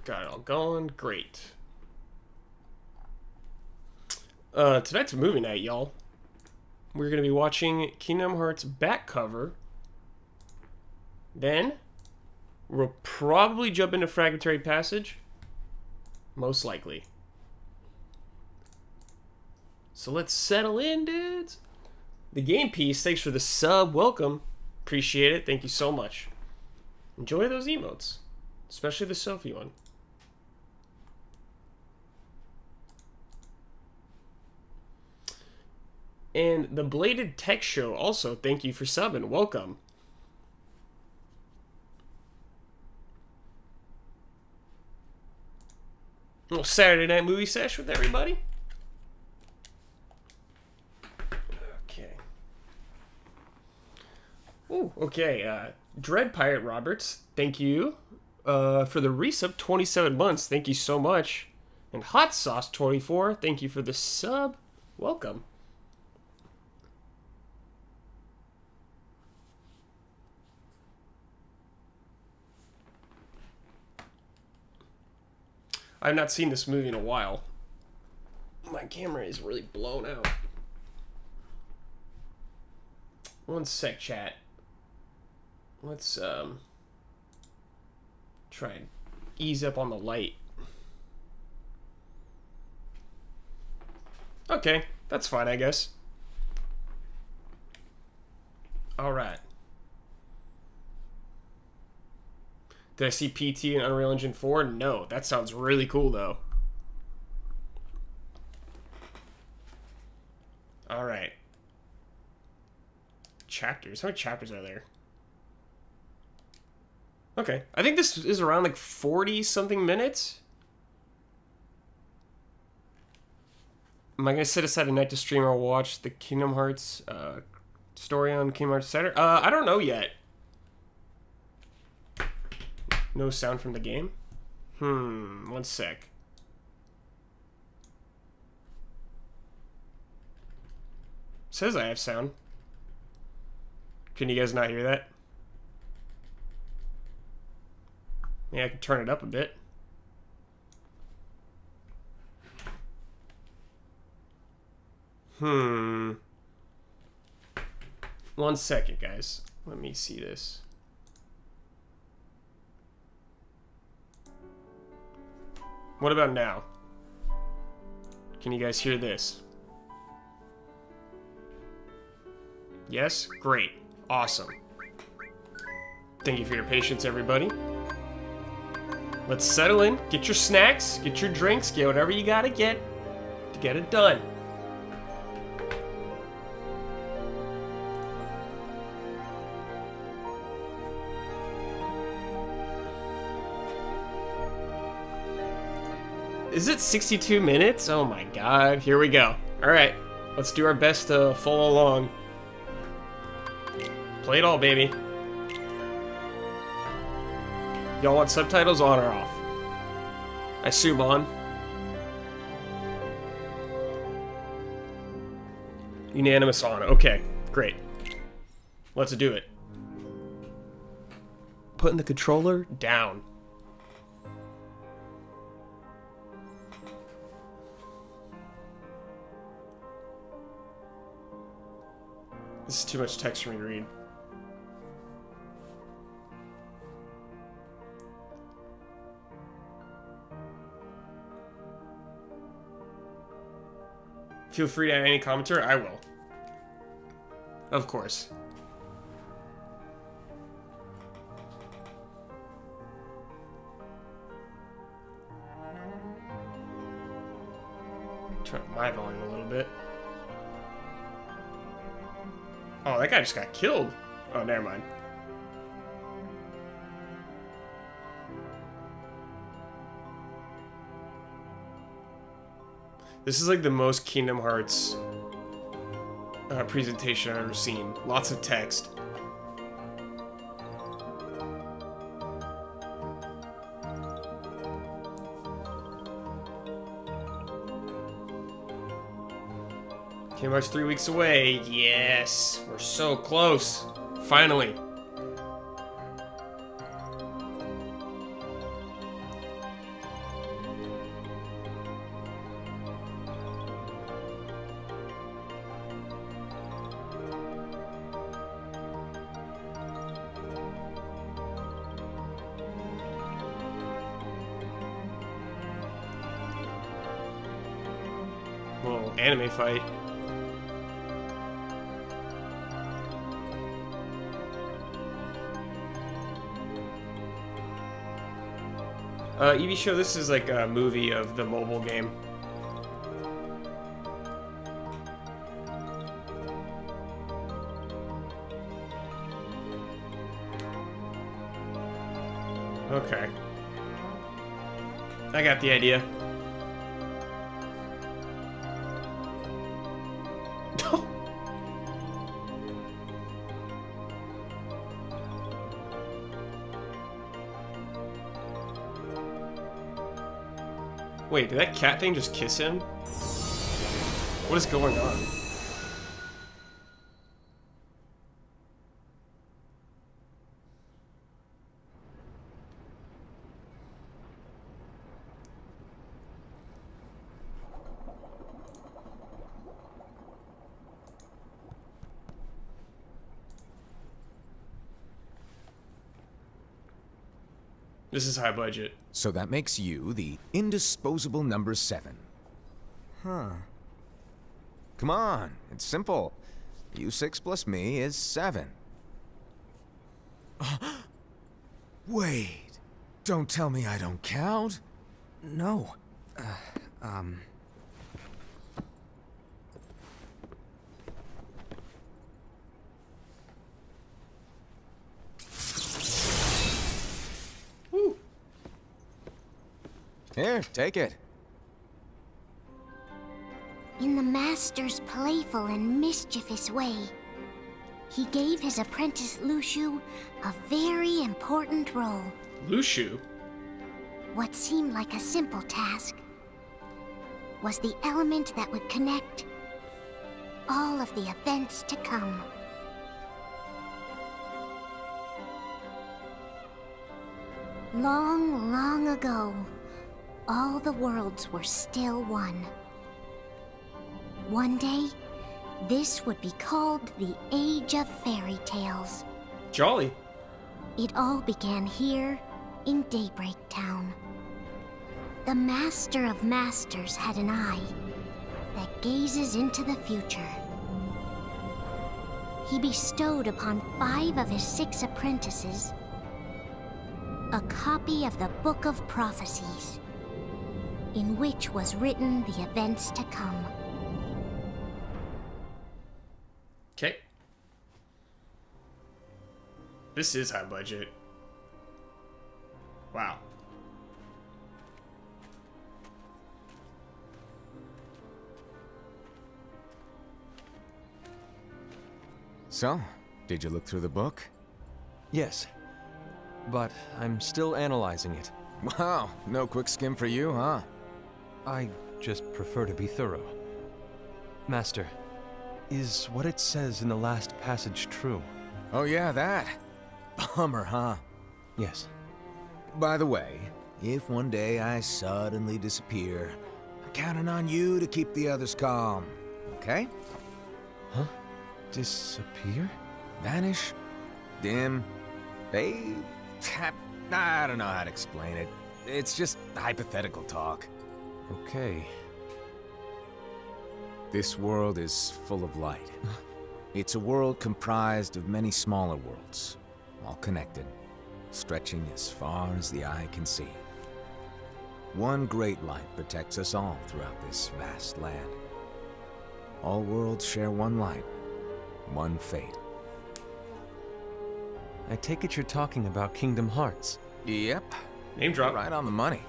Got it all going. Great. Tonight's movie night, y'all. We're going to be watching Kingdom Hearts back cover. Then, we'll probably jump into Fragmentary Passage. Most likely. So let's settle in, dudes. The Game Piece, thanks for the sub. Welcome. Appreciate it. Thank you so much. Enjoy those emotes. Especially the Sophie one. And the Bladed Tech Show also, thank you for subbing. Welcome. A little Saturday night movie sesh with everybody. Okay. Ooh, okay. Dread Pirate Roberts, thank you for the resub, 27 months. Thank you so much. And Hot Sauce 24, thank you for the sub. Welcome. I've not seen this movie in a while. My camera is really blown out. One sec, chat. Let's try and ease up on the light. Okay, that's fine, I guess. All right. Did I see PT in Unreal Engine 4? No, that sounds really cool though. All right. Chapters. How many chapters are there? Okay, I think this is around like 40 something minutes. Am I gonna set aside a night to stream or watch the Kingdom Hearts story on Kingdom Hearts Saturday? I don't know yet. No sound from the game? One sec. Says I have sound. Can you guys not hear that? Yeah, I can turn it up a bit. One second, guys. Let me see this. What about now? Can you guys hear this? Yes? Great. Awesome. Thank you for your patience, everybody. Let's settle in. Get your snacks, get your drinks, get whatever you gotta get to get it done. Is it 62 minutes? Oh my god. Here we go. Alright. Let's do our best to follow along. Play it all, baby. Y'all want subtitles on or off? I assume on. Unanimous on. Okay. Great. Let's do it. Putting the controller down. This is too much text for me to read. Feel free to add any commentary. I will. Of course. Turn up my volume a little bit. Oh, that guy just got killed. Oh, never mind. This is like the most Kingdom Hearts presentation I've ever seen. Lots of text. Kingdom Hearts 3 weeks away. Yes, we're so close. Finally. Little anime fight. Evie show, this is like a movie of the mobile game. Okay. I got the idea. Wait, did that cat thing just kiss him? What is going on? This is high budget. So that makes you the indisposable number 7. Huh. Come on, it's simple. U6 plus me is 7. Wait, don't tell me I don't count. No. Woo. Here, take it. In the Master's playful and mischievous way, he gave his apprentice Lushu a very important role. Lushu? What seemed like a simple task was the element that would connect all of the events to come. Long, long ago, all the worlds were still one. One day, this would be called the Age of Fairy Tales. Jolly. It all began here in Daybreak Town. The Master of Masters had an eye that gazes into the future. He bestowed upon 5 of his 6 apprentices a copy of the Book of Prophecies, in which was written the events to come. Okay. This is high budget. Wow. So, did you look through the book? Yes. But I'm still analyzing it. Wow, no quick skim for you, huh? I just prefer to be thorough. Master, is what it says in the last passage true? Oh yeah, that. Bummer, huh? Yes. By the way, if one day I suddenly disappear, I'm counting on you to keep the others calm, okay? Huh? Disappear? Vanish? Dim? Fade? I don't know how to explain it. It's just hypothetical talk. Okay. This world is full of light. It's a world comprised of many smaller worlds, all connected, stretching as far as the eye can see. One great light protects us all throughout this vast land. All worlds share one light, one fate. I take it you're talking about Kingdom Hearts. Yep. Name drop. Right on the money.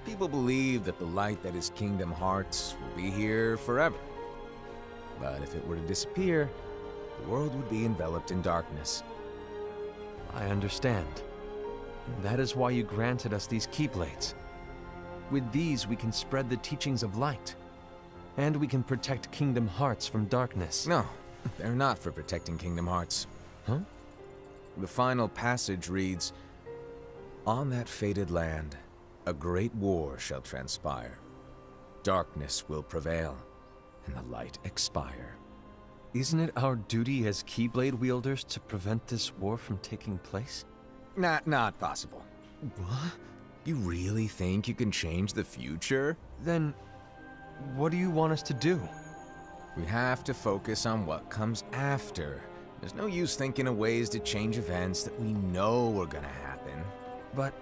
People believe that the light that is Kingdom Hearts will be here forever. But if it were to disappear, the world would be enveloped in darkness. I understand. That is why you granted us these Keyblades. With these, we can spread the teachings of light. And we can protect Kingdom Hearts from darkness. No, they're not for protecting Kingdom Hearts. Huh? The final passage reads, "On that fated land, a great war shall transpire. Darkness will prevail, and the light expire." Isn't it our duty as Keyblade wielders to prevent this war from taking place? Not possible. What? You really think you can change the future? Then, what do you want us to do? We have to focus on what comes after. There's no use thinking of ways to change events that we know are gonna happen. But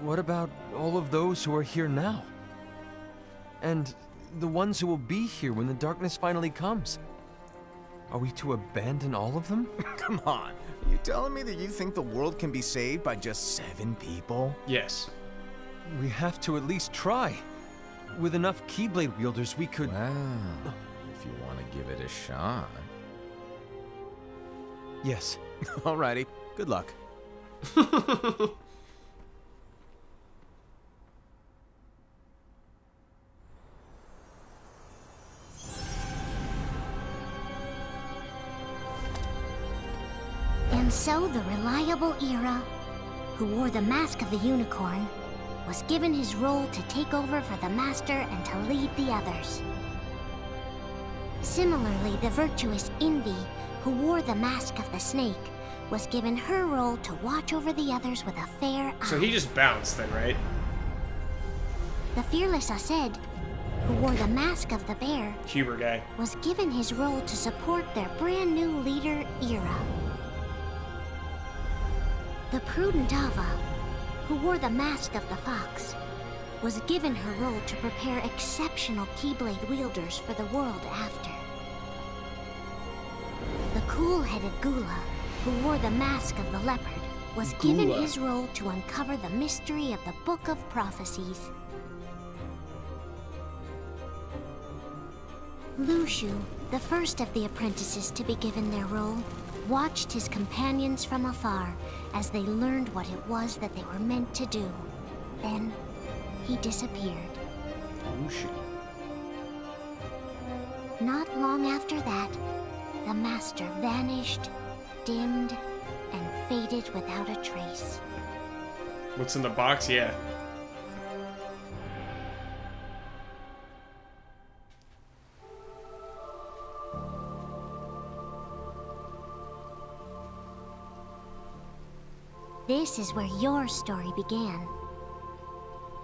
what about all of those who are here now? And the ones who will be here when the darkness finally comes? Are we to abandon all of them? Come on, are you telling me that you think the world can be saved by just 7 people? Yes. We have to at least try. With enough Keyblade wielders, we could... Well, if you want to give it a shot. Yes. Alrighty, good luck. And so the reliable Era, who wore the mask of the unicorn, was given his role to take over for the Master and to lead the others. Similarly, the virtuous Envy, who wore the mask of the snake, was given her role to watch over the others with a fair eye. So he just bounced then, right? The fearless Aced, who wore the mask of the bear, Huber guy. was given his role to support their brand new leader, Era. The prudent Ava, who wore the mask of the fox, was given her role to prepare exceptional Keyblade wielders for the world after. The cool-headed Gula, who wore the mask of the leopard, was given Gula. his role to uncover the mystery of the Book of Prophecies. Lushu, the first of the apprentices to be given their role, watched his companions from afar as they learned what it was that they were meant to do. Then, he disappeared. Oh shit. Not long after that, the Master vanished, dimmed, and faded without a trace. What's in the box? Yeah. This is where your story began.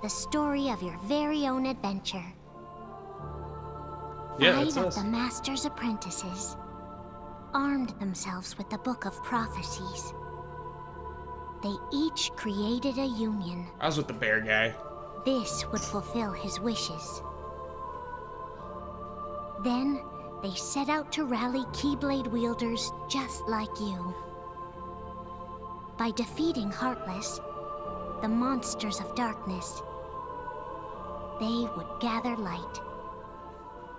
The story of your very own adventure. Yeah, 5 that's of us. the Master's apprentices armed themselves with the Book of Prophecies. They each created a union. I was with the bear guy. This would fulfill his wishes. Then, they set out to rally Keyblade wielders just like you. By defeating Heartless, the monsters of darkness, they would gather light.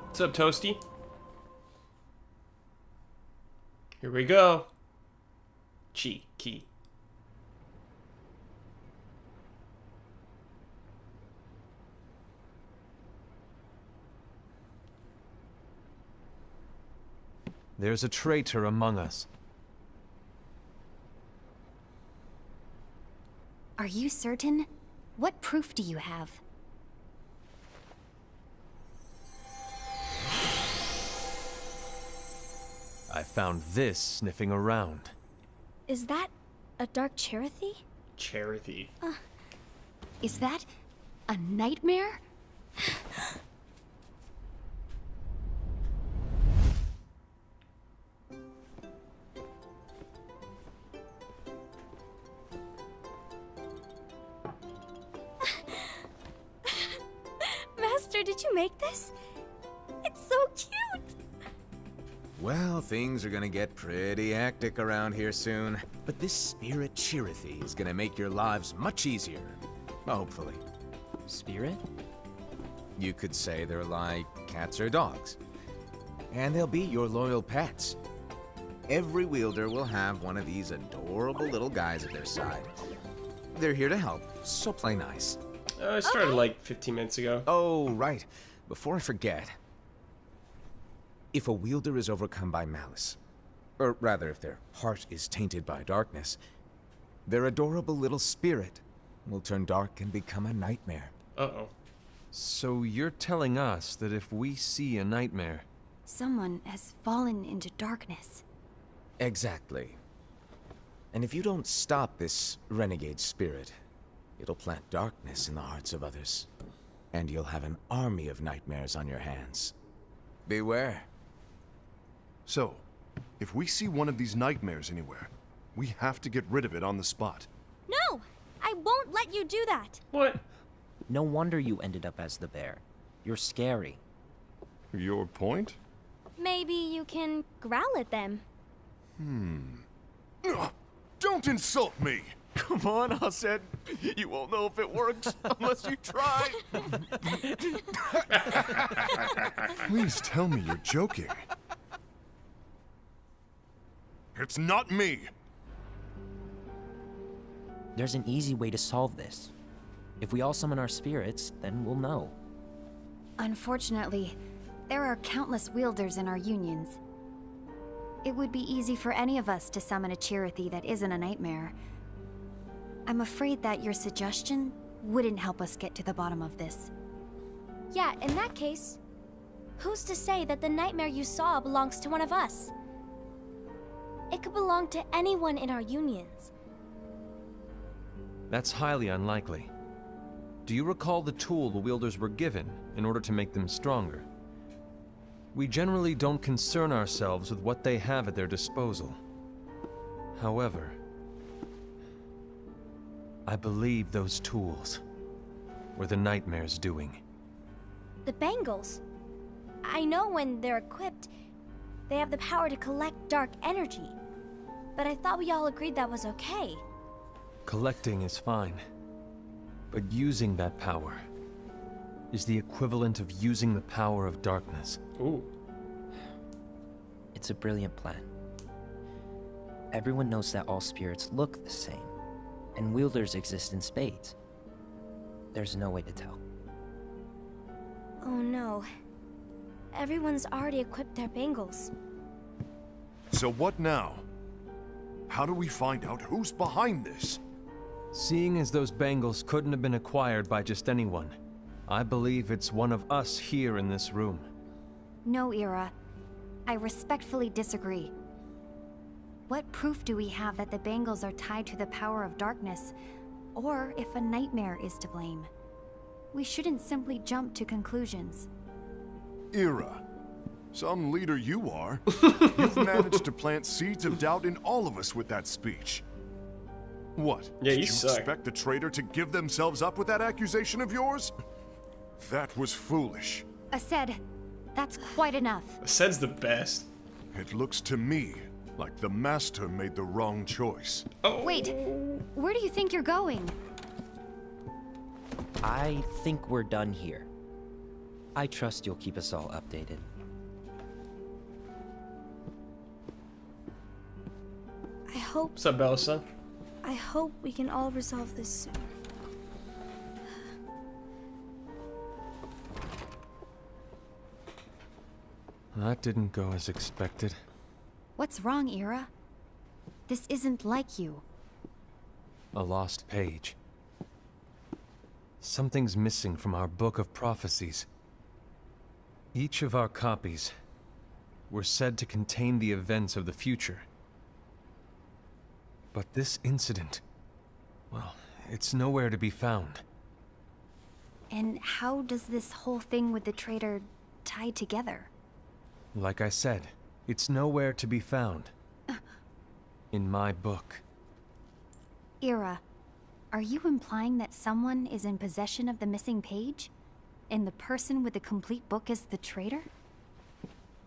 What's up, Toasty? Here we go. Chi key. There's a traitor among us. Are you certain? What proof do you have? I found this sniffing around. Is that a dark Cherothy? Charity. Is that a nightmare? Master, did you make this? It's so cute! Well, things are gonna get pretty hectic around here soon. But this spirit Chirithy is gonna make your lives much easier. Hopefully. Spirit? You could say they're like cats or dogs. And they'll be your loyal pets. Every wielder will have one of these adorable little guys at their side. They're here to help, so play nice. I started like 15 minutes ago. Oh, right. Before I forget. If a wielder is overcome by malice, or rather if their heart is tainted by darkness, their adorable little spirit will turn dark and become a nightmare. Uh-oh. So you're telling us that if we see a nightmare... Someone has fallen into darkness. Exactly. And if you don't stop this renegade spirit, it'll plant darkness in the hearts of others. and you'll have an army of nightmares on your hands. Beware. So, if we see one of these nightmares anywhere, we have to get rid of it on the spot. No! I won't let you do that! What? No wonder you ended up as the bear. You're scary. Your point? Maybe you can growl at them. Don't insult me! Come on, Hassan. You won't know if it works unless you try. Please tell me you're joking. It's not me! There's an easy way to solve this. If we all summon our spirits, then we'll know. Unfortunately, there are countless wielders in our unions. It would be easy for any of us to summon a Chirithy that isn't a nightmare. I'm afraid that your suggestion wouldn't help us get to the bottom of this. Yeah, in that case, who's to say that the nightmare you saw belongs to one of us? It could belong to anyone in our unions. That's highly unlikely. Do you recall the tool the wielders were given in order to make them stronger? We generally don't concern ourselves with what they have at their disposal. However, I believe those tools were the nightmare's doing. The bangles. I know when they're equipped, they have the power to collect dark energy. But I thought we all agreed that was okay. Collecting is fine, but using that power is the equivalent of using the power of darkness. Ooh. It's a brilliant plan. Everyone knows that all spirits look the same, and wielders exist in spades. There's no way to tell. Oh no. Everyone's already equipped their bangles. So what now? How do we find out who's behind this? Seeing as those bangles couldn't have been acquired by just anyone, I believe it's one of us here in this room. No, Ira. I respectfully disagree. What proof do we have that the bangles are tied to the power of darkness, or if a nightmare is to blame? We shouldn't simply jump to conclusions. Ira, some leader you are. You've managed to plant seeds of doubt in all of us with that speech. What? Yeah, Did you you suck. expect the traitor to give themselves up with that accusation of yours? That was foolish. Ased, that's quite enough. Ased's the best. It looks to me like the Master made the wrong choice. Oh. Wait, where do you think you're going? I think we're done here. I trust you'll keep us all updated. What's up, Bella? I hope we can all resolve this soon. That didn't go as expected. What's wrong, Ira? This isn't like you. A lost page. Something's missing from our book of prophecies. Each of our copies were said to contain the events of the future. But this incident, well, it's nowhere to be found. And how does this whole thing with the traitor tie together? Like I said, it's nowhere to be found. In my book. Ira, are you implying that someone is in possession of the missing page? And the person with the complete book is the traitor?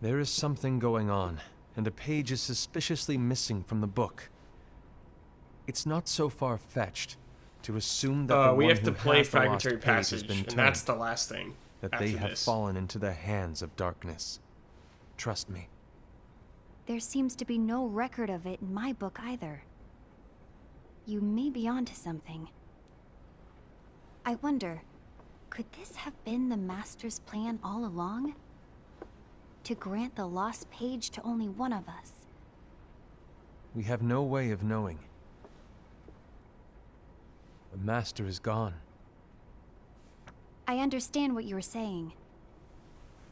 There is something going on, and a page is suspiciously missing from the book. It's not so far-fetched to assume that the We one have to who play has the lost Fragmentary page has Passage, been and turned, that's the last thing. that after they have this. fallen into the hands of darkness. Trust me. There seems to be no record of it in my book either. You may be onto something. I wonder, could this have been the Master's plan all along? To grant the lost page to only one of us? We have no way of knowing. The Master is gone. I understand what you're saying.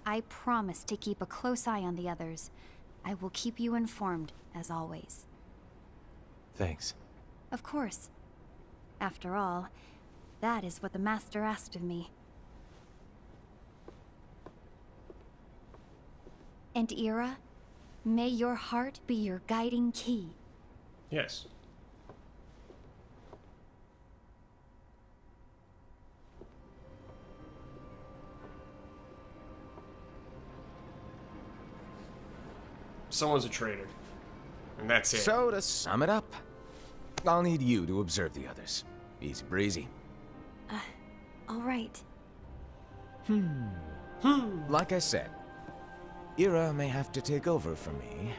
I promise to keep a close eye on the others. I will keep you informed, as always. Thanks. Of course. After all, that is what the Master asked of me. And Ira, may your heart be your guiding key. Yes. Someone's a traitor. And that's it. So, to sum it up, I'll need you to observe the others. Easy breezy. All right. Like I said, Ira may have to take over for me.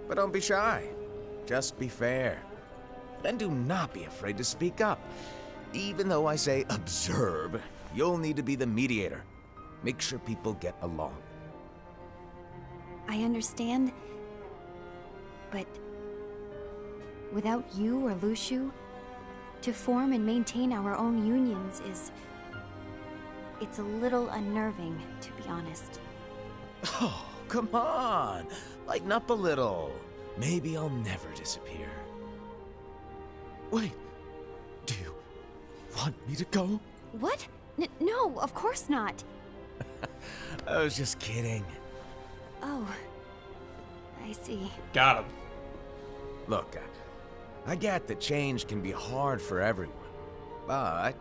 But don't be shy. Just be fair. And do not be afraid to speak up. Even though I say observe, you'll need to be the mediator. Make sure people get along. I understand, but without you or Luciu, to form and maintain our own unions it's a little unnerving, to be honest. Oh, come on! Lighten up a little. Maybe I'll never disappear. Wait, do you want me to go? What? No, of course not. I was just kidding. Oh, I see. Got him. Look, I get that change can be hard for everyone, but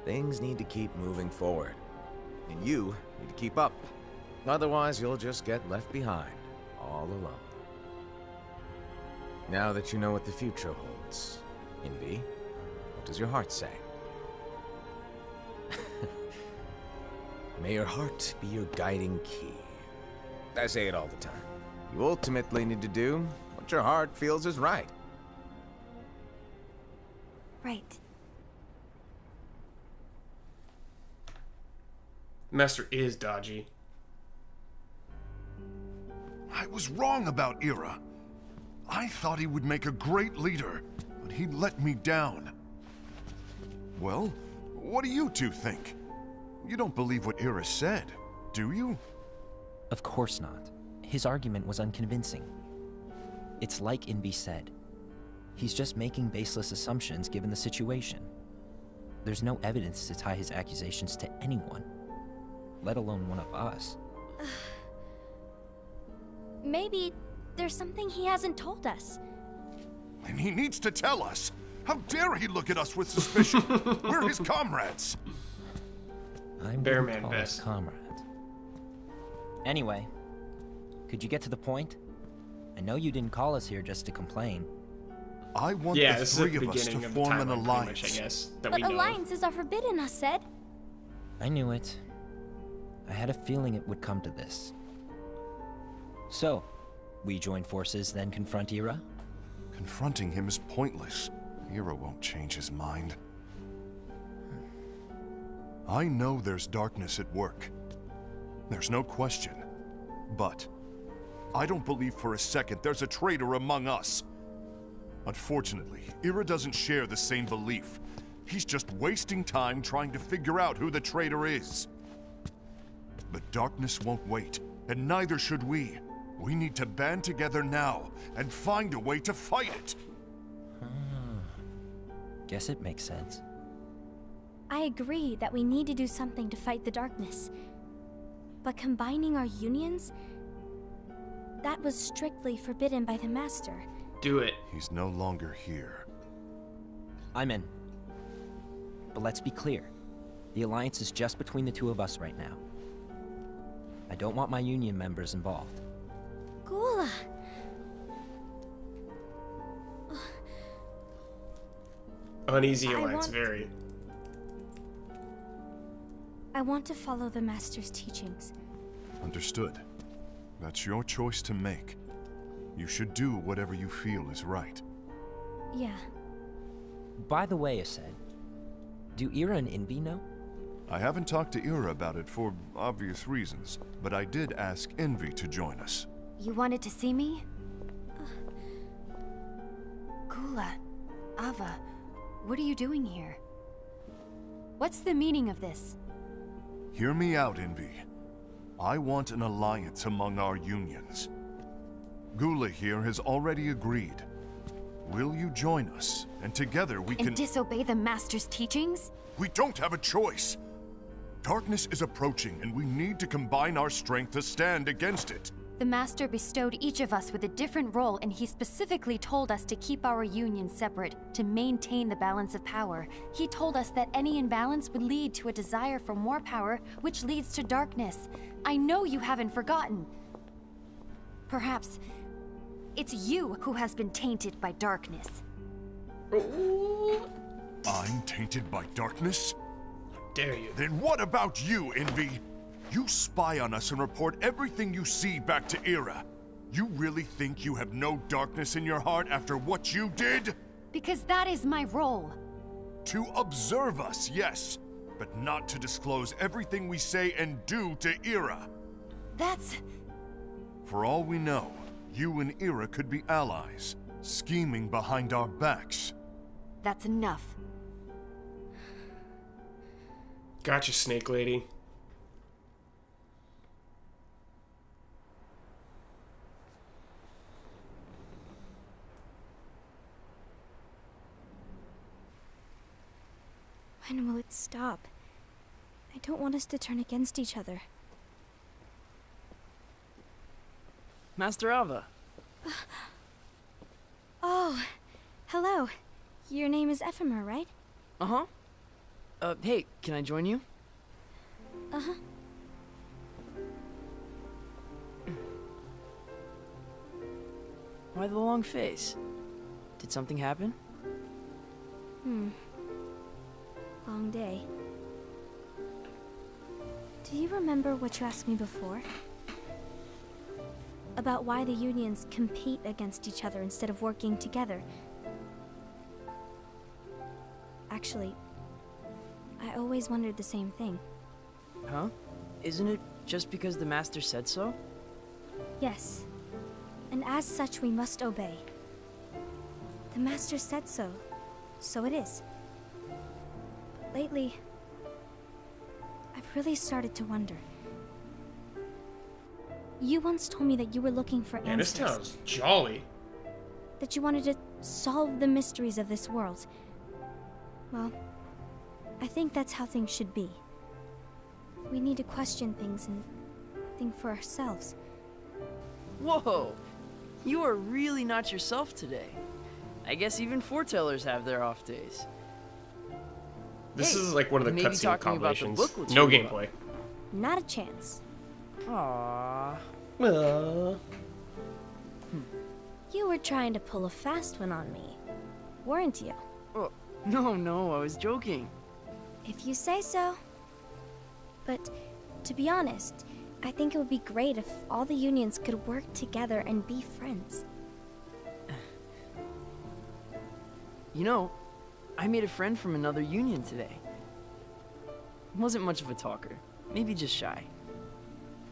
things need to keep moving forward. And you need to keep up. Otherwise, you'll just get left behind, all alone. Now that you know what the future holds, Envy, what does your heart say? May your heart be your guiding key. I say it all the time. You ultimately need to do what your heart feels is right. Right. Master is dodgy. I was wrong about Ira. I thought he would make a great leader, but he let me down. Well, what do you two think? You don't believe what Ira said, do you? Of course not. His argument was unconvincing. It's like Invi said. He's just making baseless assumptions given the situation. There's no evidence to tie his accusations to anyone, let alone one of us. Maybe there's something he hasn't told us. And he needs to tell us. How dare he look at us with suspicion? We're his comrades. I'm Bearman best. comrade. Anyway, could you get to the point? I know you didn't call us here just to complain. I want Yeah, the this is at three the of us to beginning of the form an timeline, pretty alliance. much, I guess, that But we know of. alliances are forbidden, us said. I knew it. I had a feeling it would come to this. So, we join forces, then confront Ira? Confronting him is pointless. Ira won't change his mind. I know there's darkness at work. There's no question. But I don't believe for a second there's a traitor among us. Unfortunately, Ira doesn't share the same belief. He's just wasting time trying to figure out who the traitor is. The darkness won't wait, and neither should we. We need to band together now and find a way to fight it. Guess it makes sense. I agree that we need to do something to fight the darkness. But combining our unions? That was strictly forbidden by the Master. Do it. He's no longer here. I'm in. But let's be clear. The alliance is just between the two of us right now. I don't want my union members involved. Gula! Uneasy I alliance, want- very. I want to follow the Master's teachings. Understood. That's your choice to make. You should do whatever you feel is right. Yeah. By the way, Ased, do Ira and Invi know? I haven't talked to Ira about it for obvious reasons, but I did ask Envy to join us. You wanted to see me? Gula, Ava, what are you doing here? What's the meaning of this? Hear me out, Envy. I want an alliance among our unions. Gula here has already agreed. Will you join us? And together we can... And disobey the Master's teachings? We don't have a choice! Darkness is approaching, and we need to combine our strength to stand against it. The Master bestowed each of us with a different role, and he specifically told us to keep our union separate, to maintain the balance of power. He told us that any imbalance would lead to a desire for more power, which leads to darkness. I know you haven't forgotten. Perhaps it's you who has been tainted by darkness. I'm tainted by darkness? Dare you? Then what about you, Envy? You spy on us and report everything you see back to Era. You really think you have no darkness in your heart after what you did? Because that is my role. To observe us, yes, but not to disclose everything we say and do to Era. That's... For all we know, you and Era could be allies, scheming behind our backs. That's enough. Gotcha, Snake Lady. When will it stop? I don't want us to turn against each other. Master Alva. Oh, hello. Your name is Ephemer, right? Uh-huh. Hey, can I join you? Uh-huh. Why the long face? Did something happen? Long day. Do you remember what you asked me before? About why the unions compete against each other instead of working together. Actually, I always wondered the same thing. Huh? Isn't it just because the Master said so? Yes. And as such, we must obey. The Master said so, so it is. But lately, I've really started to wonder. You once told me that you were looking for Man, this answers. town's jolly. That you wanted to solve the mysteries of this world. Well, I think that's how things should be. We need to question things and think for ourselves. Whoa! You are really not yourself today. I guess even Foretellers have their off days. This Hey, is like one of the maybe cutscene talking about the compilations. book will No cheer you up. gameplay. Not a chance. Aww. You were trying to pull a fast one on me, weren't you? Oh, no, I was joking. If you say so. But, to be honest, I think it would be great if all the unions could work together and be friends. You know, I made a friend from another union today. Wasn't much of a talker, maybe just shy.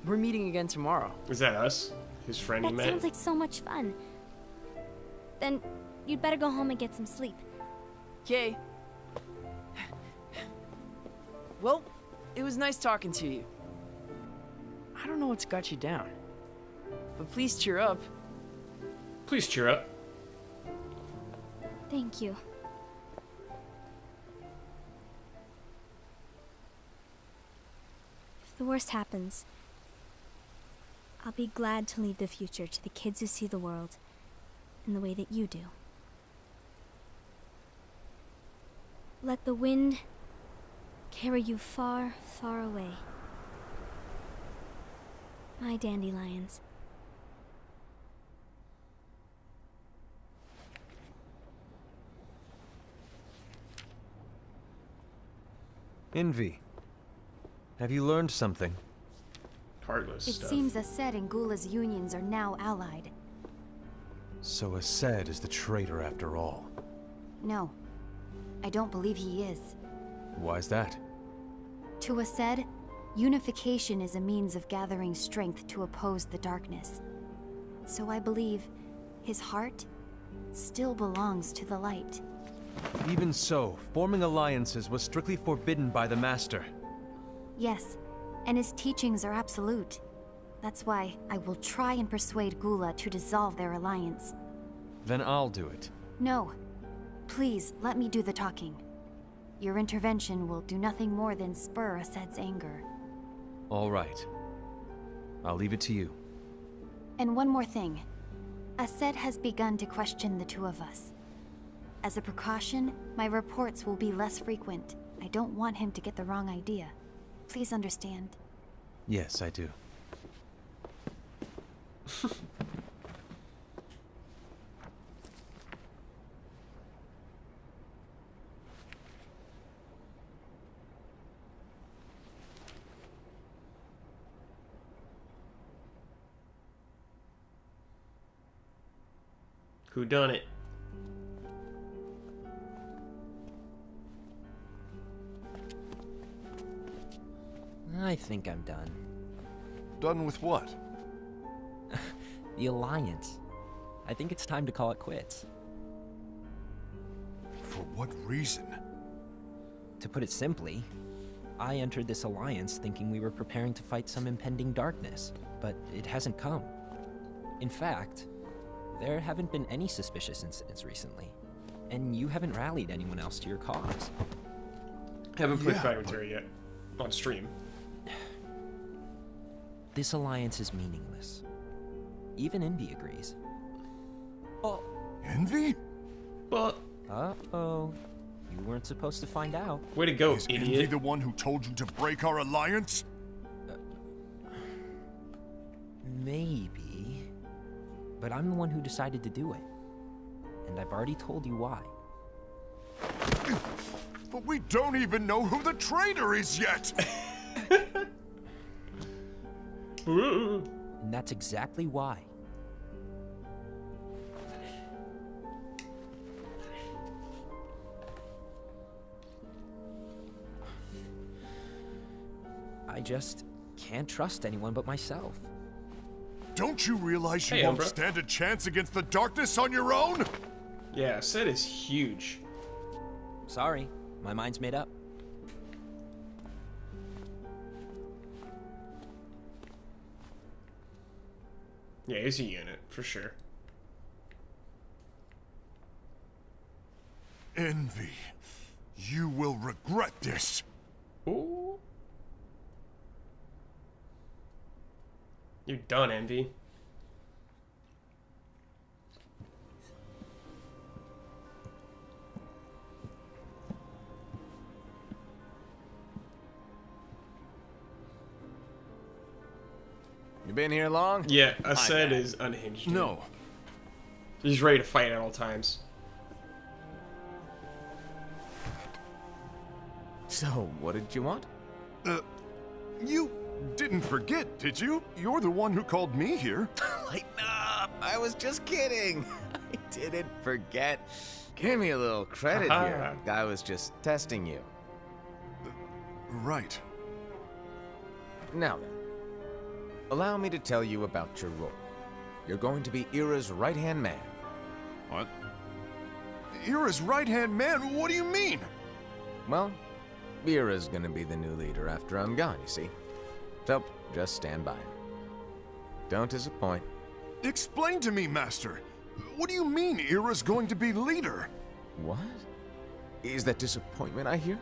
We're meeting again tomorrow. Is that us? His friend he That met? sounds like so much fun. Then, you'd better go home and get some sleep. Okay. Well, it was nice talking to you. I don't know what's got you down, but please cheer up. Please cheer up. Thank you. If the worst happens, I'll be glad to leave the future to the kids who see the world in the way that you do. Let the wind carry you far, far away. My dandelions. Envy. Have you learned something? Heartless It stuff. seems Ased and Gula's unions are now allied. So Ased is the traitor after all. No, I don't believe he is. Why's that? To Ased, unification is a means of gathering strength to oppose the darkness. So I believe his heart still belongs to the light. Even so, forming alliances was strictly forbidden by the Master. Yes, and his teachings are absolute. That's why I will try and persuade Gula to dissolve their alliance. Then I'll do it. No, please let me do the talking. Your intervention will do nothing more than spur Ased's anger. All right. I'll leave it to you. And one more thing. Ased has begun to question the two of us. As a precaution, my reports will be less frequent. I don't want him to get the wrong idea. Please understand. Yes, I do. Who done it? I think I'm done. Done with what? The Alliance. I think it's time to call it quits. For what reason? To put it simply, I entered this alliance thinking we were preparing to fight some impending darkness, but it hasn't come. In fact, there haven't been any suspicious incidents recently, and you haven't rallied anyone else to your cause. Haven't played Fragmentary yet. On stream. This alliance is meaningless. Even Envy agrees. Oh. Envy? But... Uh-oh. You weren't supposed to find out. Way to go, Is idiot. Envy the one who told you to break our alliance? Maybe. But I'm the one who decided to do it. And I've already told you why. But we don't even know who the traitor is yet! And that's exactly why. I just can't trust anyone but myself. Don't you realize you Hey, won't Umbra. stand a chance against the darkness on your own? Yeah, Ased is huge. Sorry, my mind's made up. Yeah, he's a unit, for sure. Envy, you will regret this. Ooh. You're done, Envy. You been here long? Yeah, Ased is unhinged. Dude. No. He's ready to fight at all times. So, what did you want? You didn't forget, did you? You're the one who called me here. Lighten up! I was just kidding. I didn't forget. Give me a little credit here. I was just testing you. Right. Now then, allow me to tell you about your role. You're going to be Ira's right-hand man. What? Ira's right-hand man? What do you mean? Well, Ira's gonna be the new leader after I'm gone, you see. So, just stand by. Don't disappoint. Explain to me, Master. What do you mean Ira's going to be leader? What? Is that disappointment I hear?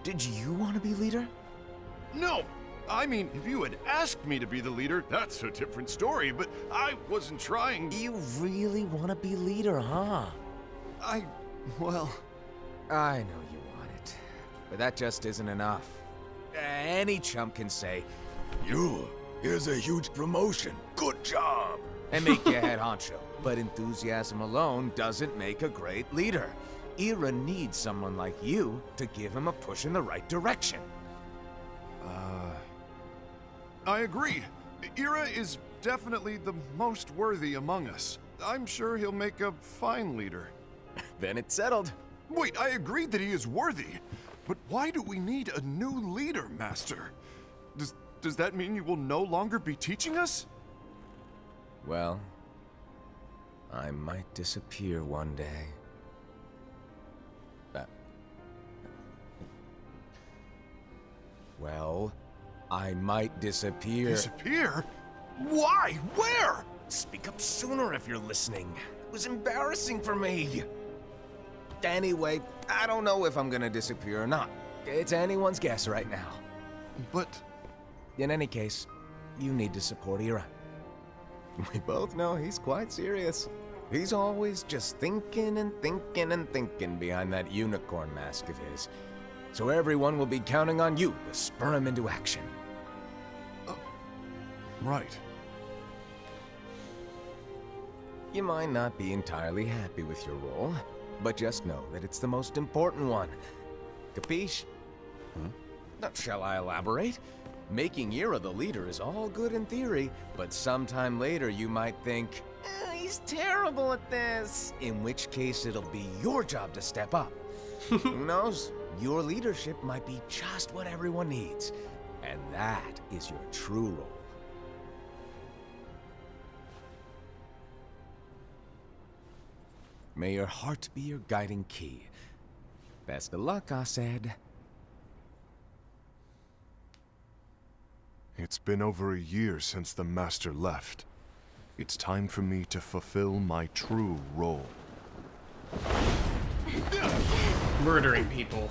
Did you want to be leader? No! I mean, if you had asked me to be the leader, that's a different story, but I wasn't trying. You really want to be leader, huh? Well... I know you want it, but that just isn't enough. Any chump can say, here's a huge promotion, good job, and make you head honcho. But enthusiasm alone doesn't make a great leader. Ira needs someone like you to give him a push in the right direction. I agree. Ira is definitely the most worthy among us. I'm sure he'll make a fine leader. Then it's settled. Wait, I agreed that he is worthy. But why do we need a new leader, Master? Does that mean you will no longer be teaching us? Well, I might disappear one day. Well, I might disappear. Disappear? Why? Where? Speak up sooner if you're listening. It was embarrassing for me. Anyway, I don't know if I'm gonna disappear or not. It's anyone's guess right now. But... In any case, you need to support Ira. We both know he's quite serious. He's always just thinking and thinking and thinking behind that unicorn mask of his. So everyone will be counting on you to spur him into action. Right. You might not be entirely happy with your role, but just know that it's the most important one. Capiche? Shall I elaborate? Making Ira the leader is all good in theory, but sometime later you might think, he's terrible at this. In which case it'll be your job to step up. Who knows? Your leadership might be just what everyone needs. And that is your true role. May your heart be your guiding key. Best of luck, Asaad. It's been over a year since the Master left. It's time for me to fulfill my true role. Murdering people.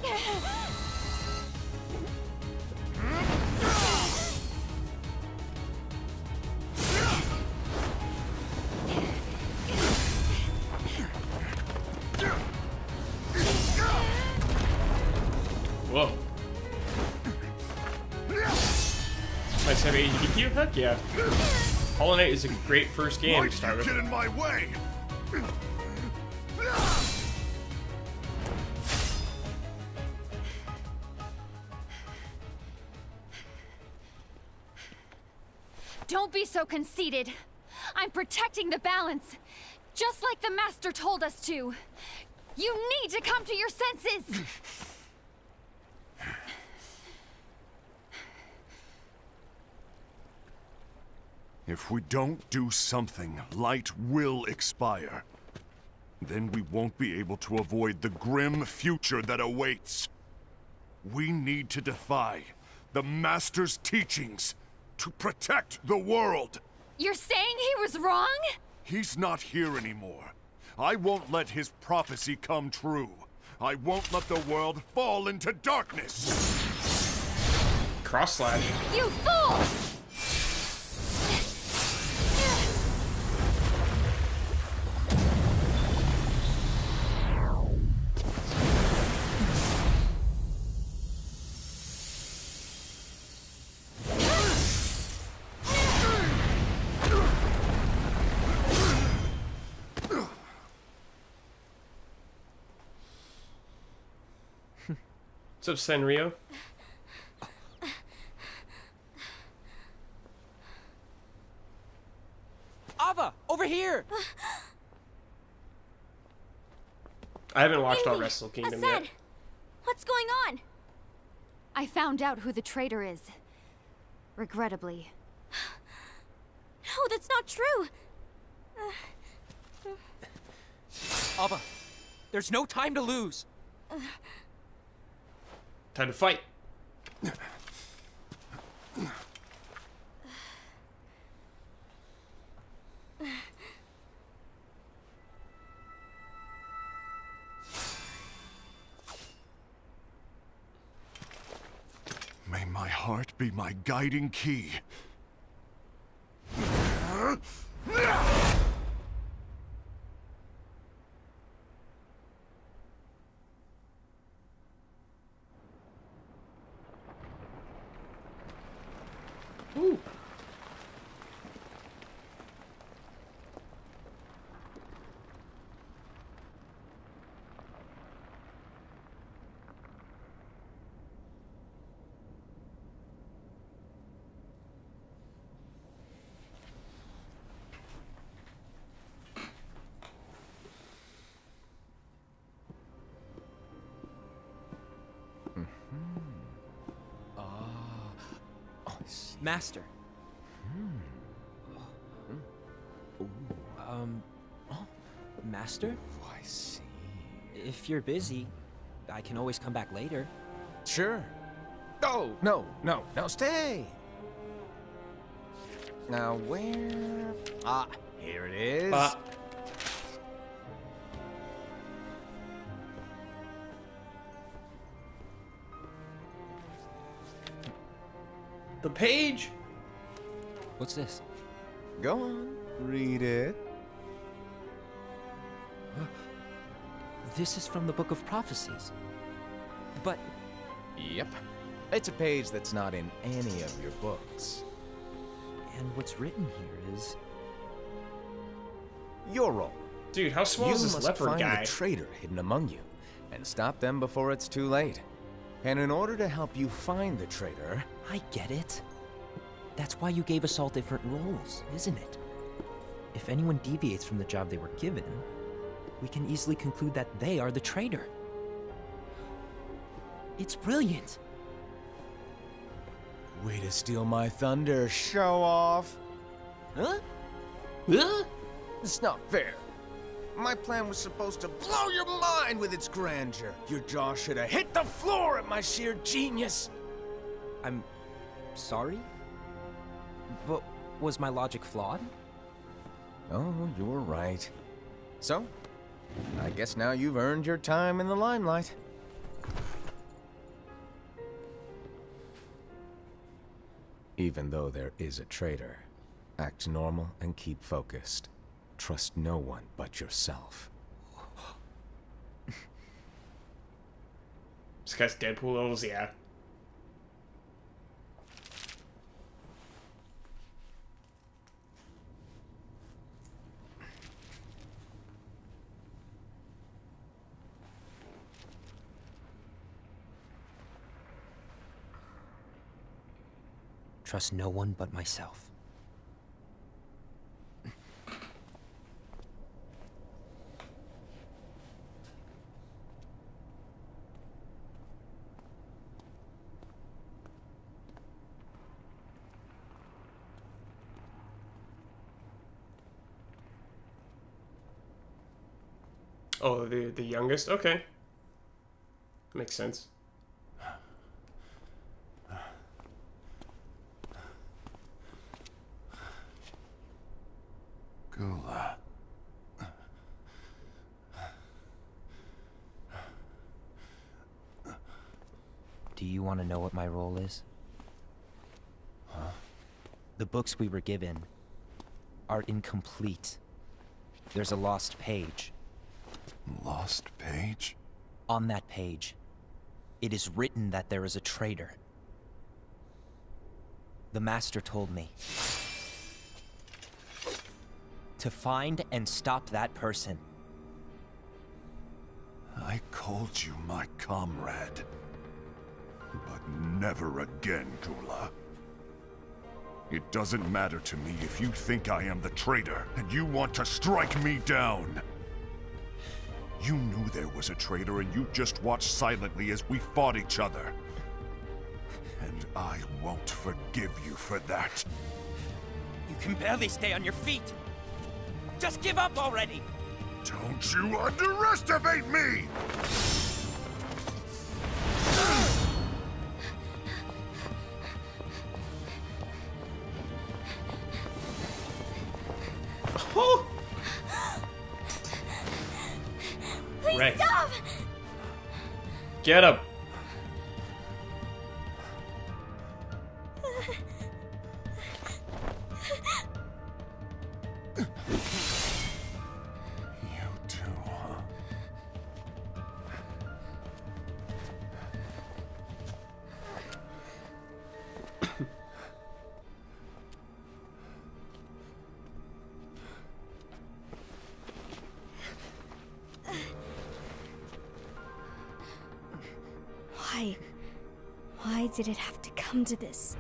Whoa. Nice heavy HDQ? Heck yeah. Hollow Knight is a great first game to start with. Get in my way! Don't be so conceited. I'm protecting the balance, just like the Master told us to. You need to come to your senses! If we don't do something, light will expire. Then we won't be able to avoid the grim future that awaits. We need to defy the Master's teachings to protect the world. You're saying he was wrong? He's not here anymore. I won't let his prophecy come true. I won't let the world fall into darkness. Cross slash. You fool! What's up, Senrio? Ava, over here! I haven't watched all Indy, Wrestle Kingdom Asaad, yet. what's going on? I found out who the traitor is. Regrettably. No, that's not true. Ava, there's no time to lose. Time to fight. May my heart be my guiding key. Ooh. Master. Master? Oh, I see. If you're busy, I can always come back later. Sure. Oh, no, stay! Now, where... Ah, here it is. The page! What's this? Go on, read it. This is from the Book of Prophecies. But Yep. It's a page that's not in any of your books. and what's written here is Your role. Dude, how small You is this must leopard find guy? the traitor hidden among you, and stop them before it's too late. And in order to help you find the traitor, I get it. That's why you gave us all different roles, isn't it? If anyone deviates from the job they were given, we can easily conclude that they are the traitor. It's brilliant. way to steal my thunder, show off. Huh? Huh? It's not fair. My plan was supposed to blow your mind with its grandeur. Your jaw should have hit the floor at my sheer genius. I'm sorry? But was my logic flawed? Oh, you're right. So, I guess now you've earned your time in the limelight. Even though there is a traitor, act normal and keep focused. Trust no one but yourself. This guy's Deadpool levels, yeah. Trust no one but myself. Oh, the youngest? Okay. Makes sense. Gula. Do you want to know what my role is? Huh? The books we were given are incomplete. There's a lost page. Lost page? On that page, it is written that there is a traitor. The Master told me to find and stop that person. I called you my comrade. But never again, Gula. It doesn't matter to me if you think I am the traitor, and you want to strike me down. You knew there was a traitor, and you just watched silently as we fought each other. And I won't forgive you for that. You can barely stay on your feet. Just give up already! Don't you underestimate me! Oh! Please Right. stop! Get him! You too, huh? Why? Why did it have to come to this?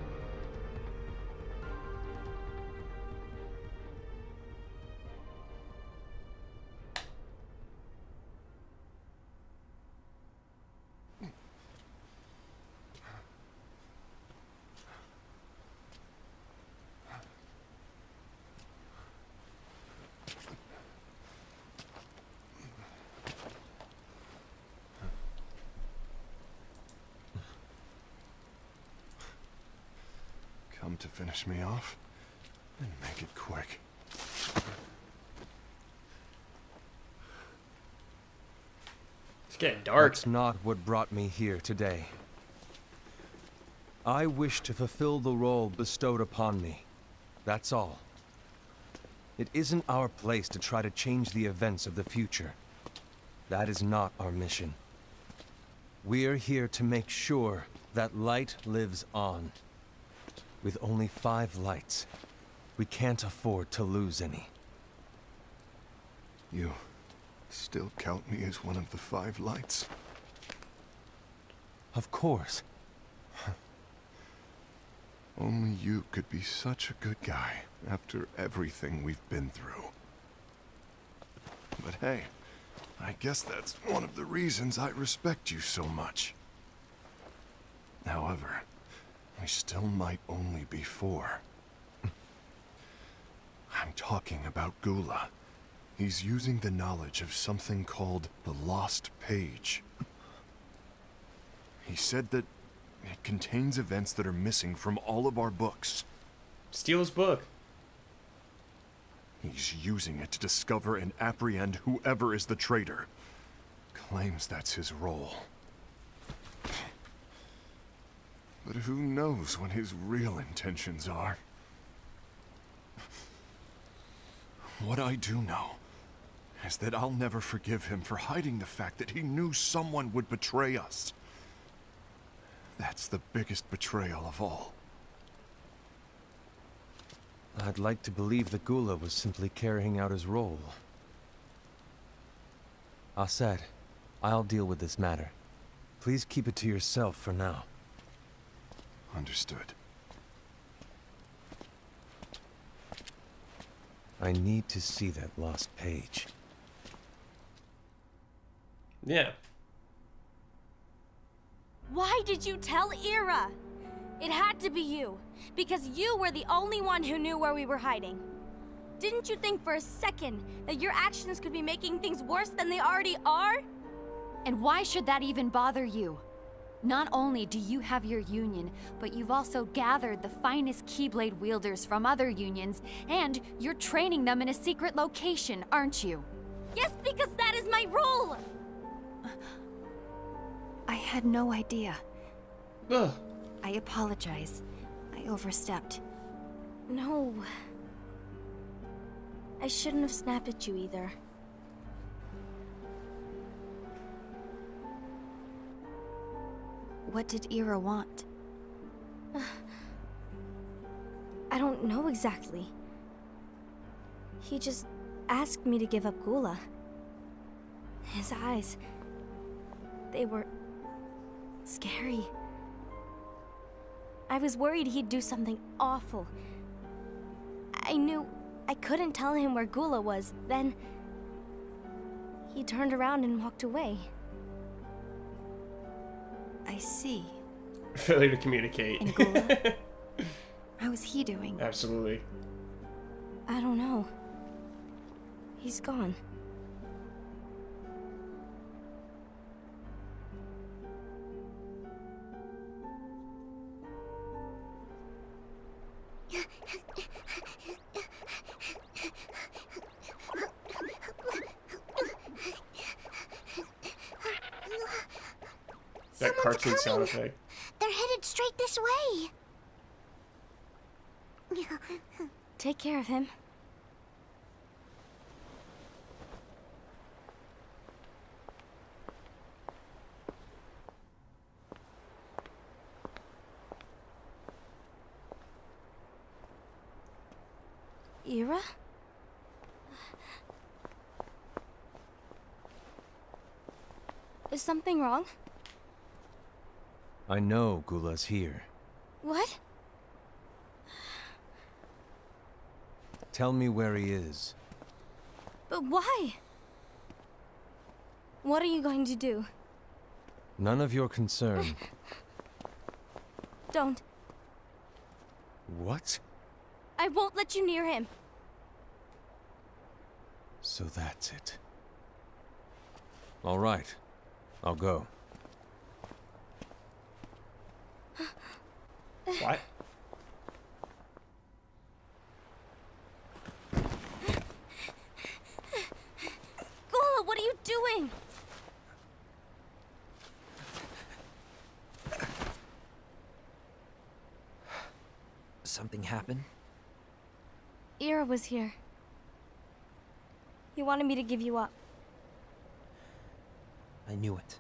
Come to finish me off? Then make it quick. It's getting dark. That's not what brought me here today. I wish to fulfill the role bestowed upon me. That's all. It isn't our place to try to change the events of the future. That is not our mission. We're here to make sure that light lives on. With only 5 lights, we can't afford to lose any. You still count me as one of the 5 lights? Of course. Only you could be such a good guy after everything we've been through. But hey, I guess that's one of the reasons I respect you so much. However, we still might only be 4. I'm talking about Gula. He's using the knowledge of something called the Lost Page. He said that it contains events that are missing from all of our books. Steal his book. He's using it to discover and apprehend whoever is the traitor. Claims that's his role. But who knows what his real intentions are? What I do know is that I'll never forgive him for hiding the fact that he knew someone would betray us. That's the biggest betrayal of all. I'd like to believe that Gula was simply carrying out his role. Aset, I'll deal with this matter. Please keep it to yourself for now. Understood. I need to see that lost page. Yeah. Why did you tell Ira? It had to be you, because you were the only one who knew where we were hiding. Didn't you think for a second that your actions could be making things worse than they already are? And why should that even bother you? Not only do you have your union, but you've also gathered the finest Keyblade wielders from other unions, and you're training them in a secret location, aren't you? Yes, because that is my role! I had no idea. Ugh. I apologize. I overstepped. No. I shouldn't have snapped at you either. What did Ira want? I don't know exactly. He just asked me to give up Gula. His eyes, they were scary. I was worried he'd do something awful. I knew I couldn't tell him where Gula was. Then he turned around and walked away. I see. Failure to communicate. And Gula? How is he doing? Absolutely. I don't know. He's gone. That cartoon sound effect. They're headed straight this way. Take care of him. Ira? Is something wrong? I know Gula's here. What? Tell me where he is. But why? What are you going to do? None of your concern. Don't. What? I won't let you near him. So that's it. All right. I'll go. What? Gula, what are you doing? Something happened? Ira was here. He wanted me to give you up. I knew it.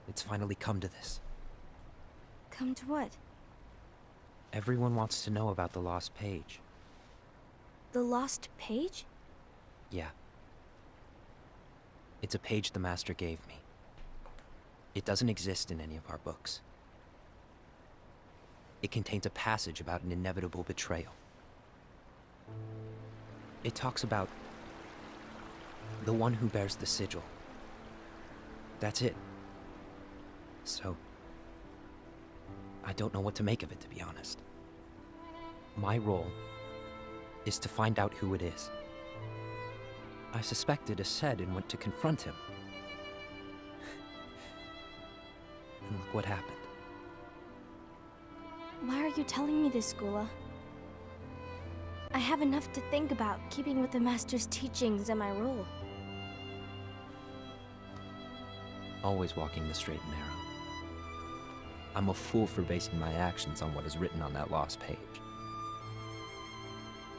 It's finally come to this. Come to what? Everyone wants to know about the lost page. The lost page? Yeah. It's a page the Master gave me. It doesn't exist in any of our books. It contains a passage about an inevitable betrayal. It talks about the one who bears the sigil. That's it. So, I don't know what to make of it, to be honest. My role is to find out who it is. I suspected Ased and went to confront him. And look what happened. Why are you telling me this, Gula? I have enough to think about, keeping with the Master's teachings and my role. Always walking the straight and narrow. I'm a fool for basing my actions on what is written on that lost page.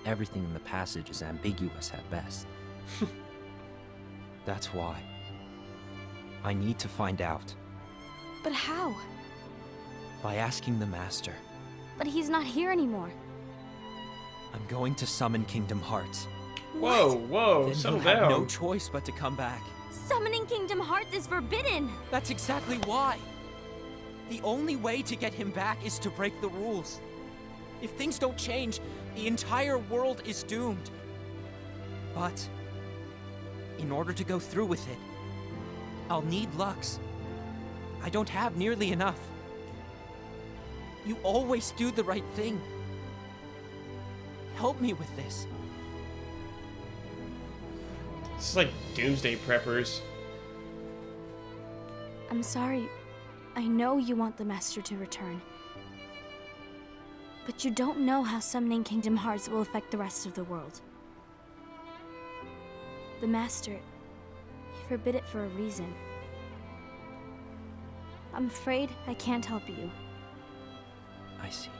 Everything in the passage is ambiguous at best. That's why. I need to find out. But how? By asking the Master. But he's not here anymore. I'm going to summon Kingdom Hearts. Whoa, whoa, Then settle you have down. no choice but to come back. Summoning Kingdom Hearts is forbidden! That's exactly why. The only way to get him back is to break the rules. If things don't change, the entire world is doomed. But in order to go through with it, I'll need Lux. I don't have nearly enough. You always do the right thing. Help me with this. This is like Doomsday Preppers. I'm sorry. I know you want the Master to return. But you don't know how summoning Kingdom Hearts will affect the rest of the world. The Master, he forbid it for a reason. I'm afraid I can't help you. I see.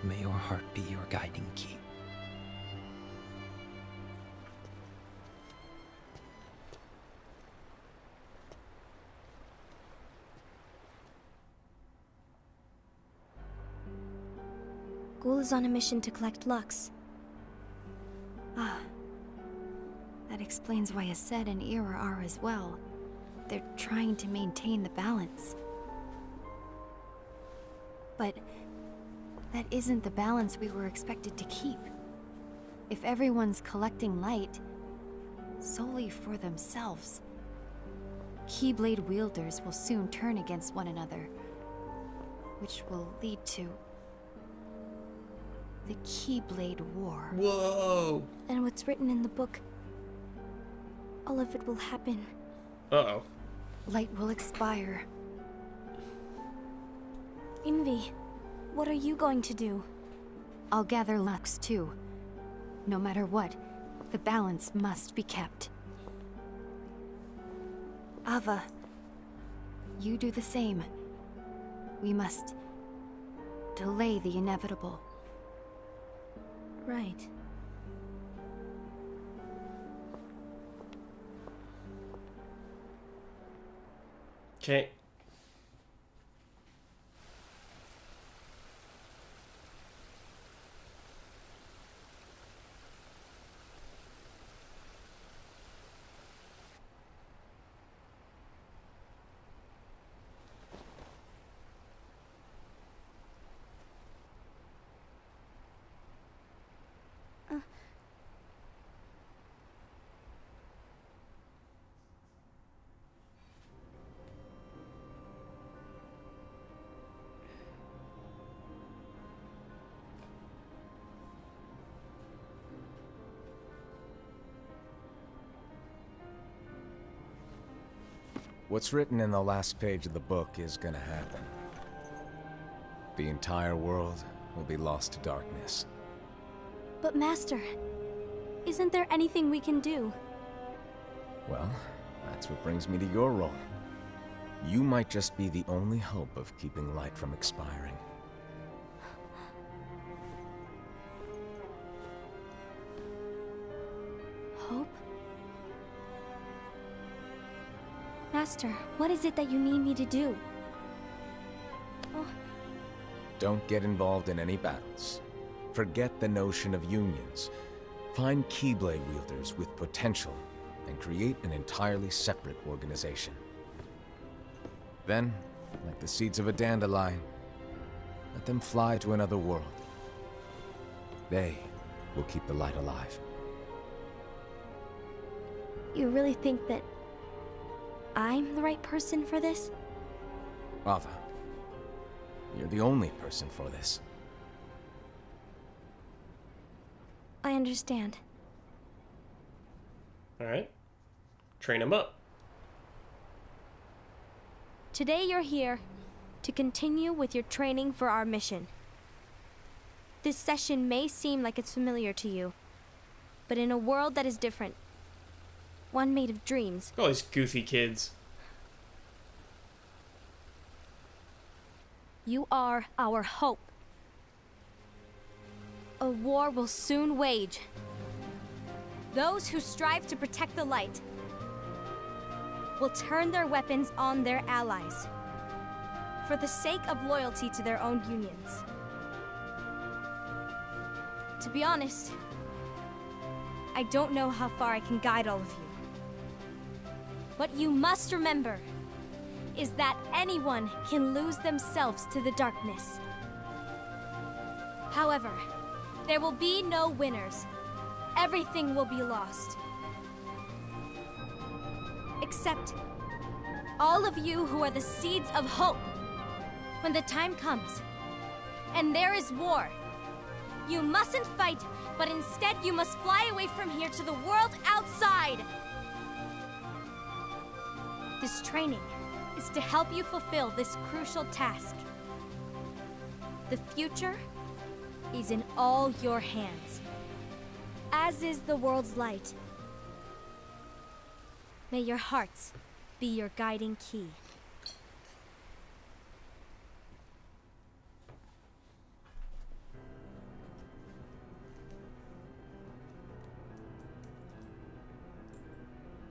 May your heart be your guiding key. Gula's on a mission to collect Lux. Ah. That explains why Ased and Ira are as well. They're trying to maintain the balance. But that isn't the balance we were expected to keep. If everyone's collecting light solely for themselves, Keyblade wielders will soon turn against one another, which will lead to the Keyblade War. Whoa. And what's written in the book, all of it will happen. Uh-oh. Light will expire. Envy, what are you going to do? I'll gather Lux too. No matter what, the balance must be kept. Ava, you do the same. We must delay the inevitable. Right. Okay. What's written in the last page of the book is gonna happen. The entire world will be lost to darkness. But Master, Isn't there anything we can do? Well, that's what brings me to your role. You might just be the only hope of keeping light from expiring. Hope? Master, what is it that you need me to do? Oh, Don't get involved in any battles. Forget the notion of unions. Find Keyblade wielders with potential and create an entirely separate organization. Then, like the seeds of a dandelion, let them fly to another world. They will keep the light alive. you really think that I'm the right person for this? Ava, you're the only person for this. I understand. Alright. Train him up. Today you're here to continue with your training for our mission. This session may seem like it's familiar to you, but in a world that is different, one made of dreams, All these goofy kids. you are our hope. A war will soon wage. Those who strive to protect the light will turn their weapons on their allies for the sake of loyalty to their own unions. To be honest, I don't know how far I can guide all of you. What you must remember is that anyone can lose themselves to the darkness. However, there will be no winners. Everything will be lost. Except all of you who are the seeds of hope. When the time comes, and there is war, you mustn't fight, but instead you must fly away from here to the world outside. This training is to help you fulfill this crucial task. The future is in all your hands, as is the world's light. May your hearts be your guiding key.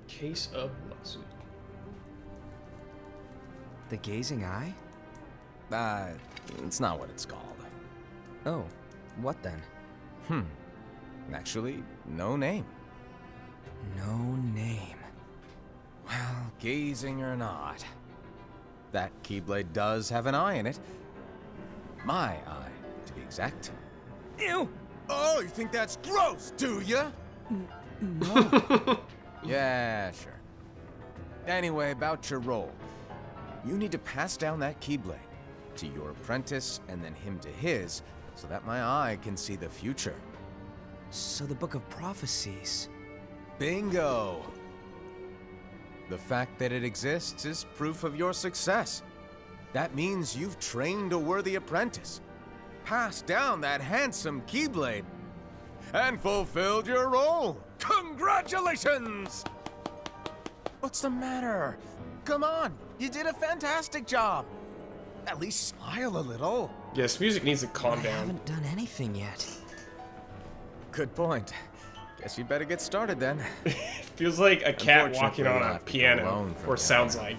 Case of Matsu. The gazing eye? It's not what it's called. Oh, what then? Actually, no name. No name. Well, gazing or not, that Keyblade does have an eye in it. My eye, to be exact. Ew! Oh, you think that's gross, do ya? No. Yeah, sure. Anyway, about your role. You need to pass down that Keyblade to your apprentice and then him to his, so that my eye can see the future. So the Book of Prophecies. Bingo! The fact that it exists is proof of your success. That means you've trained a worthy apprentice, passed down that handsome Keyblade, and fulfilled your role. Congratulations! What's the matter? Come on, you did a fantastic job. At least smile a little. Yes, music needs to calm I down. haven't done anything yet. Good point. Guess you better get started then. Feels like a cat walking Unfortunately, on you'll a have to go piano, alone from or now sounds on. like.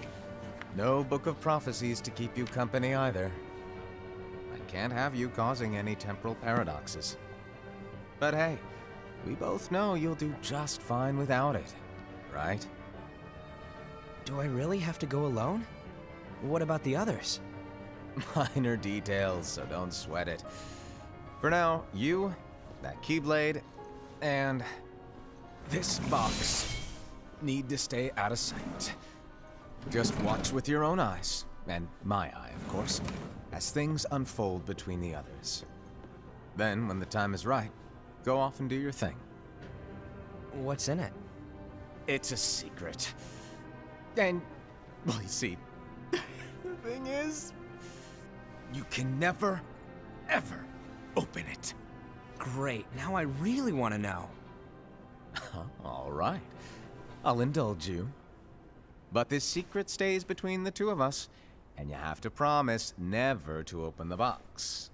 No Book of Prophecies to keep you company either. I can't have you causing any temporal paradoxes. But hey, we both know you'll do just fine without it, right? Do I really have to go alone? What about the others? Minor details, so don't sweat it. For now, you, that Keyblade, and this box need to stay out of sight. Just watch with your own eyes, and my eye, of course, as things unfold between the others. Then, when the time is right, go off and do your thing. What's in it? It's a secret. And, well, you see, the thing is, you can never, ever open it. Great, now I really want to know. All right. I'll indulge you. But this secret stays between the two of us, and you have to promise never to open the box.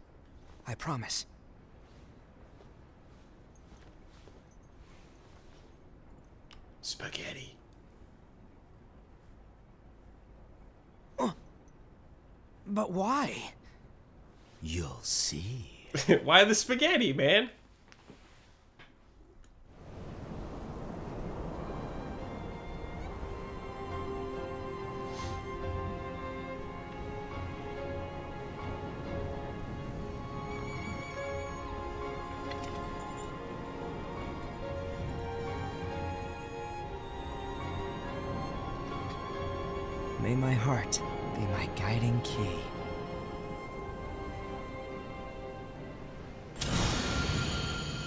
I promise. Spaghetti. But why? You'll see. Why the spaghetti, man? May my heart be my guiding key.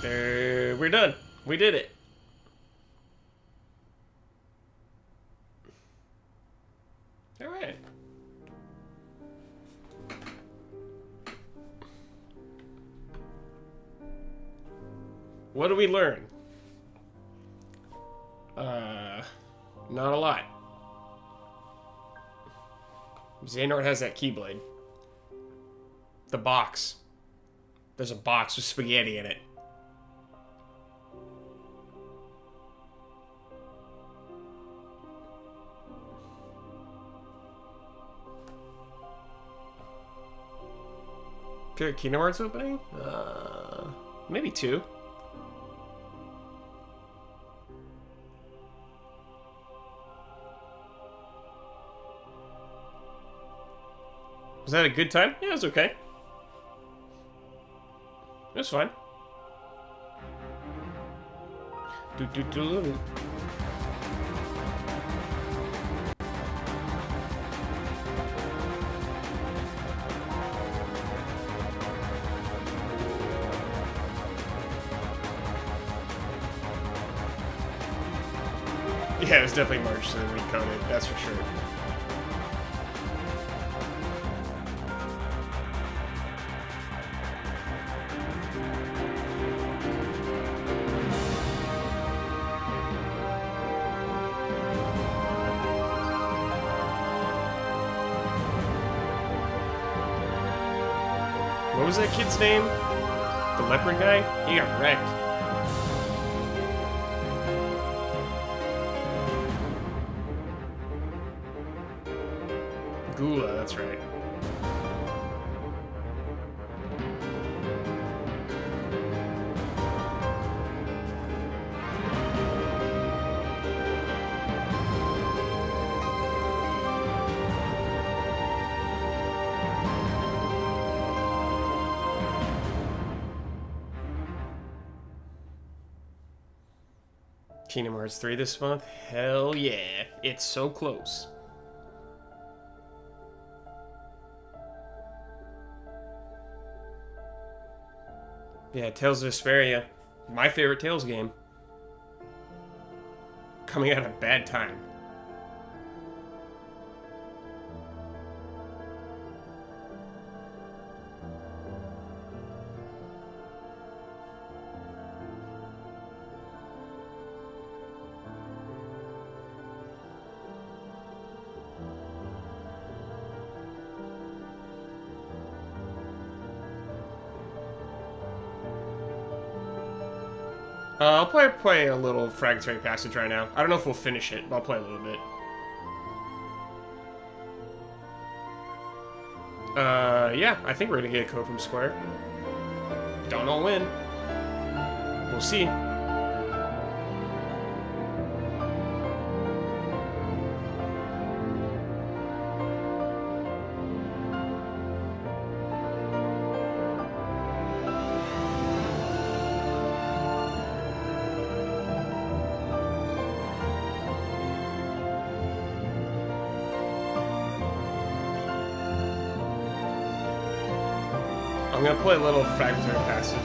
There, we're done. We did it. All right. What do we learn? Not a lot. Xehanort has that Keyblade. The box. There's a box with spaghetti in it. Kingdom Hearts opening? Maybe 2. Was that a good time? Yeah, it was okay. It was fine. Yeah, it was definitely March so recoded, that's for sure. What was that kid's name? The leopard guy? He got wrecked. Gula, that's right. Kingdom Hearts 3 this month? Hell yeah. It's so close. Yeah, Tales of Vesperia. My favorite Tales game. Coming at a bad time. I'll play a little Fragmentary passage right now. I don't know if we'll finish it, but I'll play a little bit. Yeah, I think we're gonna get a code from Square. Don't know when. We'll see. I'm gonna play a little Fragmentary passage.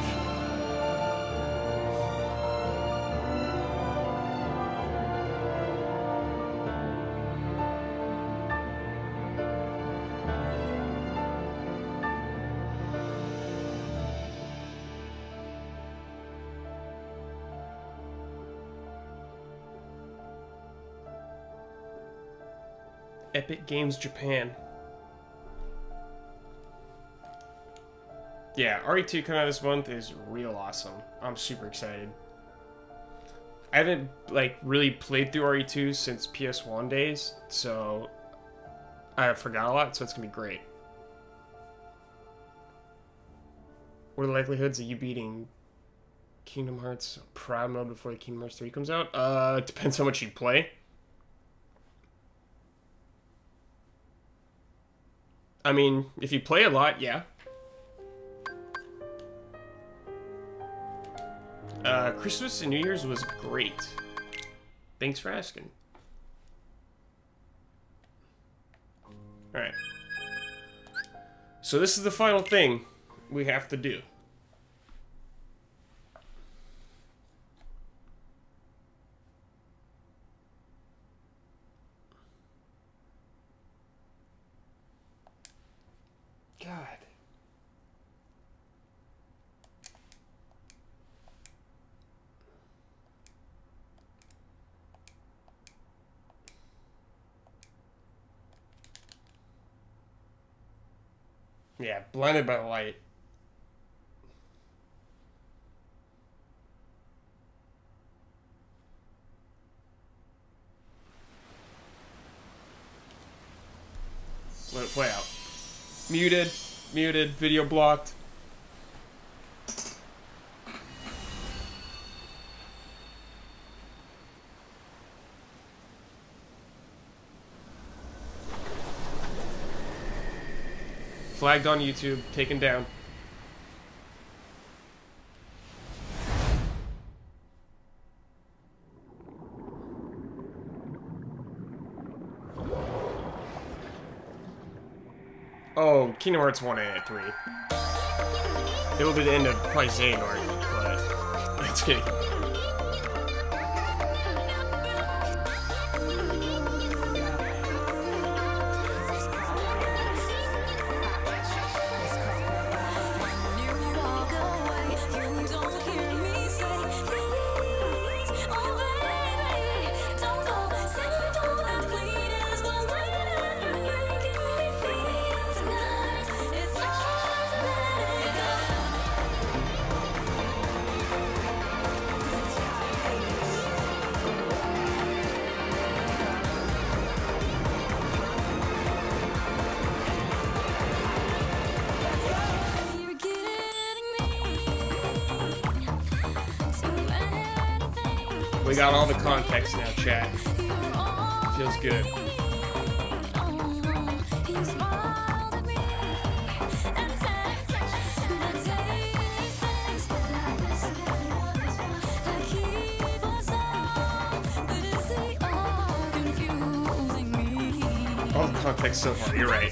Epic Games Japan. Yeah, RE2 coming out this month is real awesome. I'm super excited. I haven't, like, really played through RE2 since PS1 days, so I forgot a lot, so it's gonna be great. What are the likelihoods of you beating Kingdom Hearts Proud Mode before the Kingdom Hearts 3 comes out? It depends how much you play. I mean, if you play a lot, yeah. Christmas and New Year's was great. Thanks for asking. Alright. So this is the final thing we have to do. God. Yeah, blinded by the light. Let it play out. Muted, video blocked. Flagged on YouTube, taken down. Oh, Kingdom Hearts 1 and 3. It'll be the end of probably Xehanort, but it's kidding. We got all the context now, chat. Feels good. All the context so far, you're right.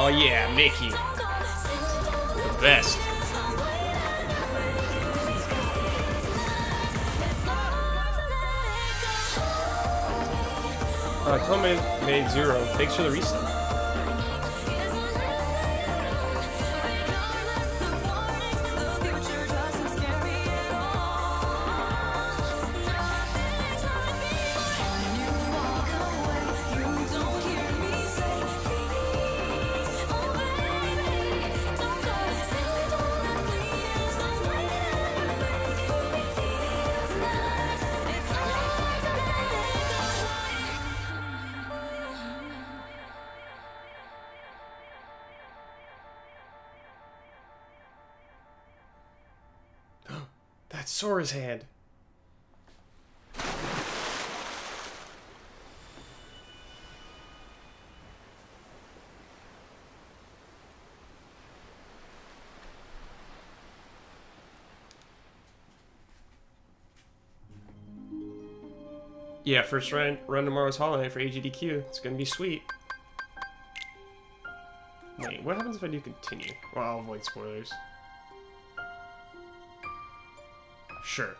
Oh yeah, Mickey. The best. Clement made 0. Thanks for the reset. That's Sora's hand. Yeah, first run tomorrow's holiday for AGDQ. It's gonna be sweet. Wait, what happens if I do continue? Well, I'll avoid spoilers. Sure.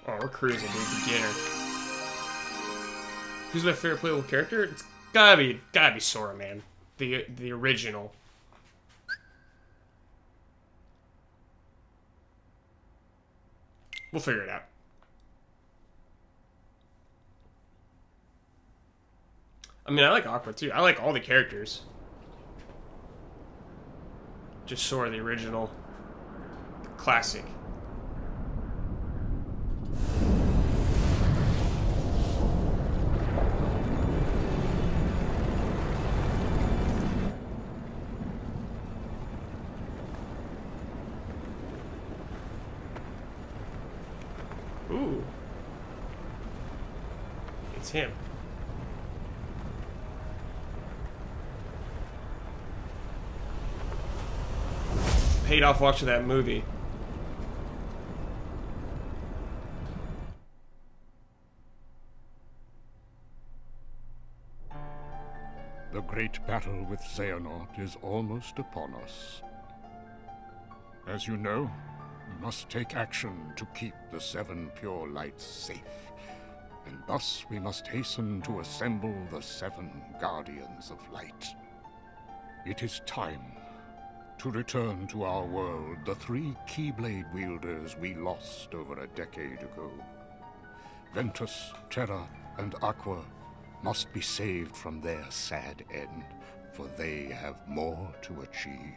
Oh, we're cruising, dude. Beginner. Who's my favorite playable character? It's gotta be Sora, man. The original. We'll figure it out. I mean, I like Aqua too. I like all the characters. Just Sora, the original. The classic. Ooh. It's him. Paid off watching that movie. The great battle with Xehanort is almost upon us. As you know, we must take action to keep the Seven Pure Lights safe. And thus we must hasten to assemble the Seven Guardians of Light. It is time to return to our world the three Keyblade wielders we lost over a decade ago. Ventus, Terra, and Aqua must be saved from their sad end, for they have more to achieve.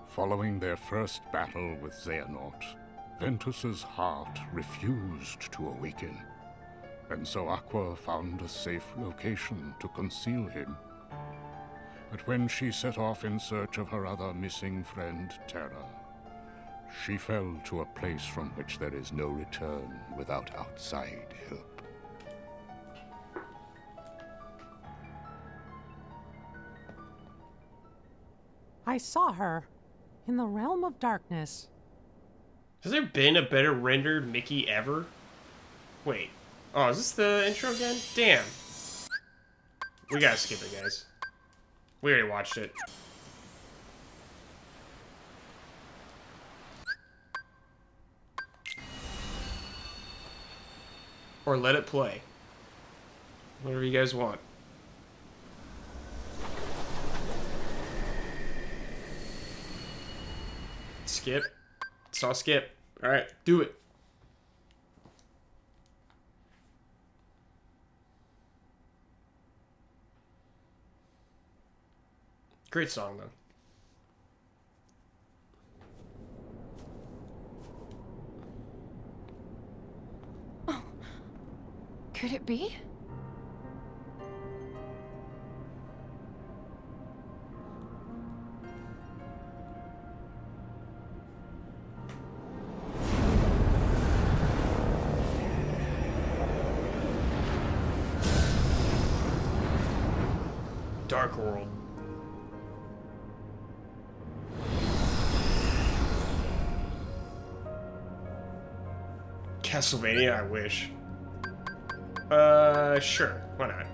Following their first battle with Xehanort, Ventus's heart refused to awaken, and so Aqua found a safe location to conceal him. But when she set off in search of her other missing friend, Terra, she fell to a place from which there is no return without outside help. I saw her in the realm of darkness. Has there been a better rendered Mickey ever? Wait. Oh, is this the intro again? Damn. We gotta skip it, guys. We already watched it. Or let it play. Whatever you guys want. Skip. Saw skip. Alright, do it. Great song, though. Oh. Could it be? Dark World. Castlevania, I wish. Sure. Why not?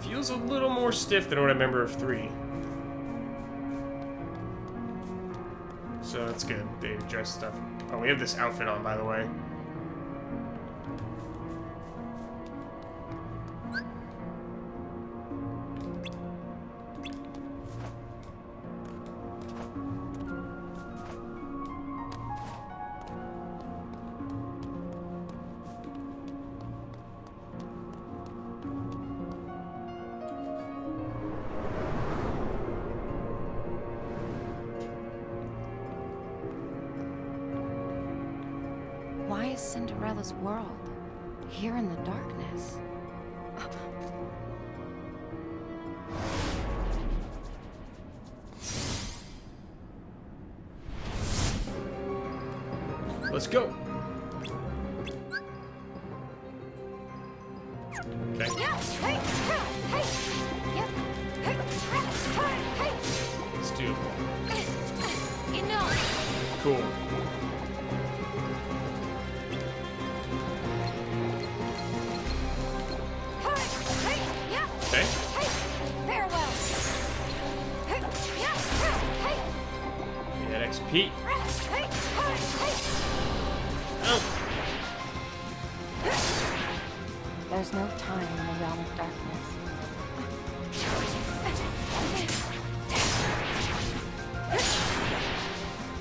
Feels a little more stiff than what I remember of 3. So that's good. They adjust stuff. Oh, we have this outfit on, by the way. Why is Cinderella's world here in the darkness? Let's go. Okay. Yeah, hey, hey, yep. Let's do. Enough. Cool. Okay. Farewell. We had XP. Oh. There's no time in the realm of darkness.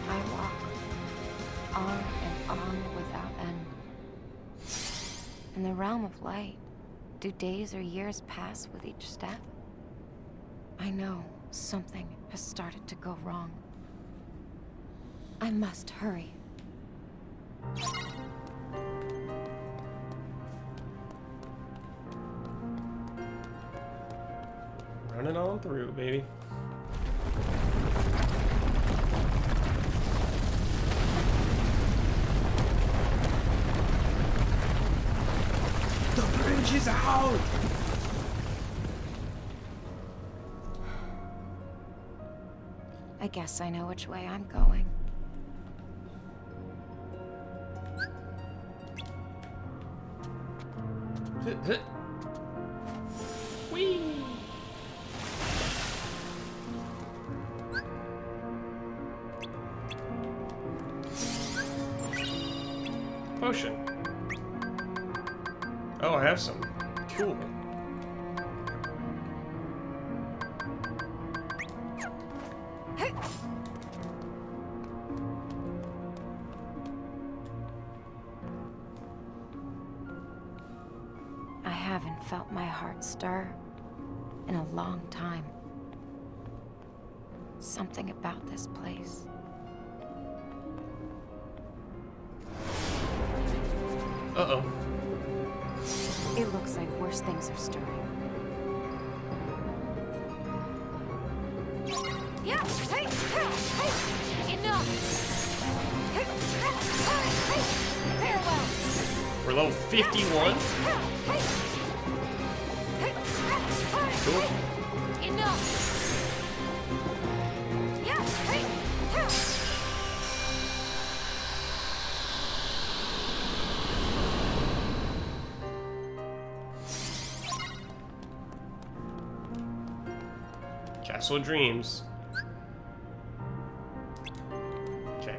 I walk on and on without end. In the realm of light, do days or years pass with each step? I know something has started to go wrong. I must hurry. Running on through, baby. The bridge is out! I guess I know which way I'm going. Whee! Potion. Oh, I have some. Cool. I haven't felt my heart stir in a long time. Something about this place. Uh-oh. It looks like worse things are stirring. Yeah. Enough. Farewell. We're level 51? Cool. Enough. Castle of Dreams. Okay.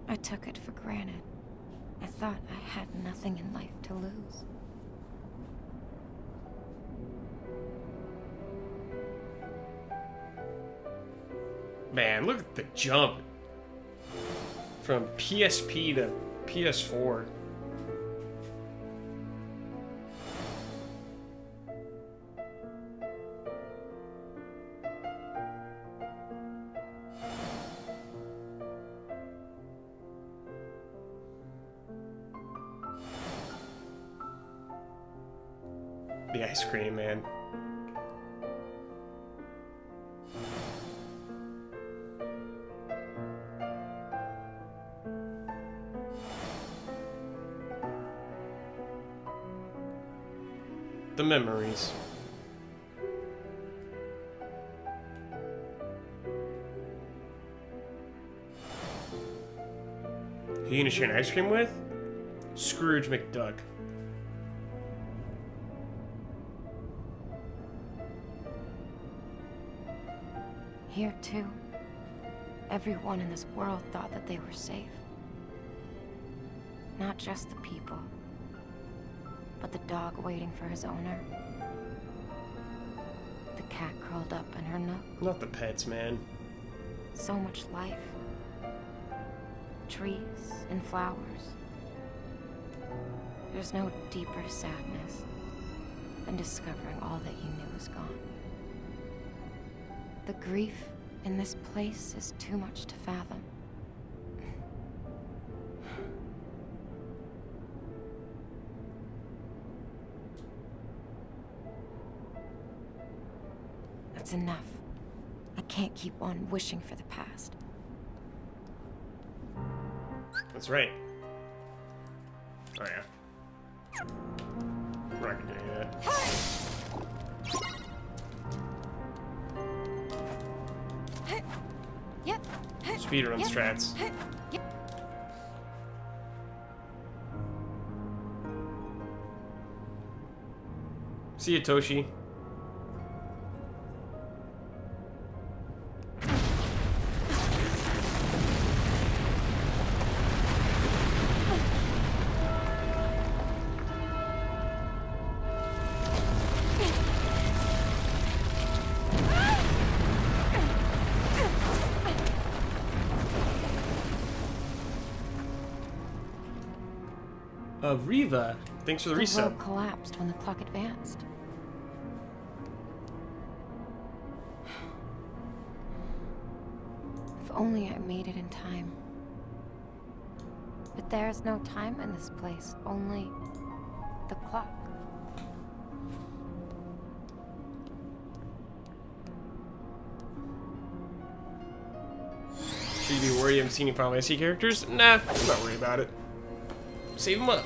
I took it for granted. I thought I had nothing in life to lose. Man, look at the jump from PSP to PS4. The ice cream, man. The memories. Who you gonna share an ice cream with? Scrooge McDuck. Here, too, everyone in this world thought that they were safe. Not just the people, but the dog waiting for his owner. The cat curled up in her nook. Not the pets, man. So much life. Trees and flowers. There's no deeper sadness than discovering all that you knew is gone. The grief in this place is too much to fathom. It's enough. I can't keep on wishing for the past. That's right. Oh yeah. We're not gonna do that. Speedrun strats. See you, Toshi. Riva, thanks for the resub. The world collapsed when the clock advanced. If only I made it in time. But there is no time in this place, only the clock. Should you be worried you haven't seen any Final Fantasy characters? Nah, I'm not worried about it. Save them up.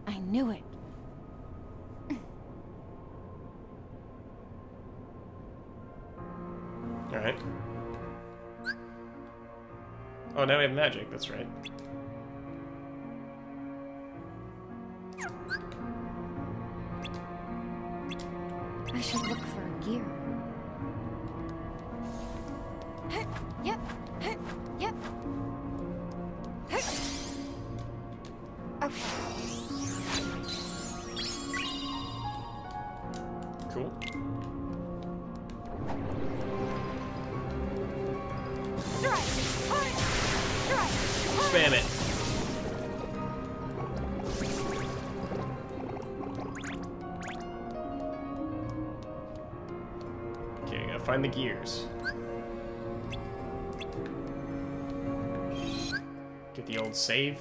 I knew it. Alright. Oh, now we have magic, that's right. I should look for a gear. Yep. Yep. Okay. Cool. Spam it. Okay, I gotta find the gears. Get the old save.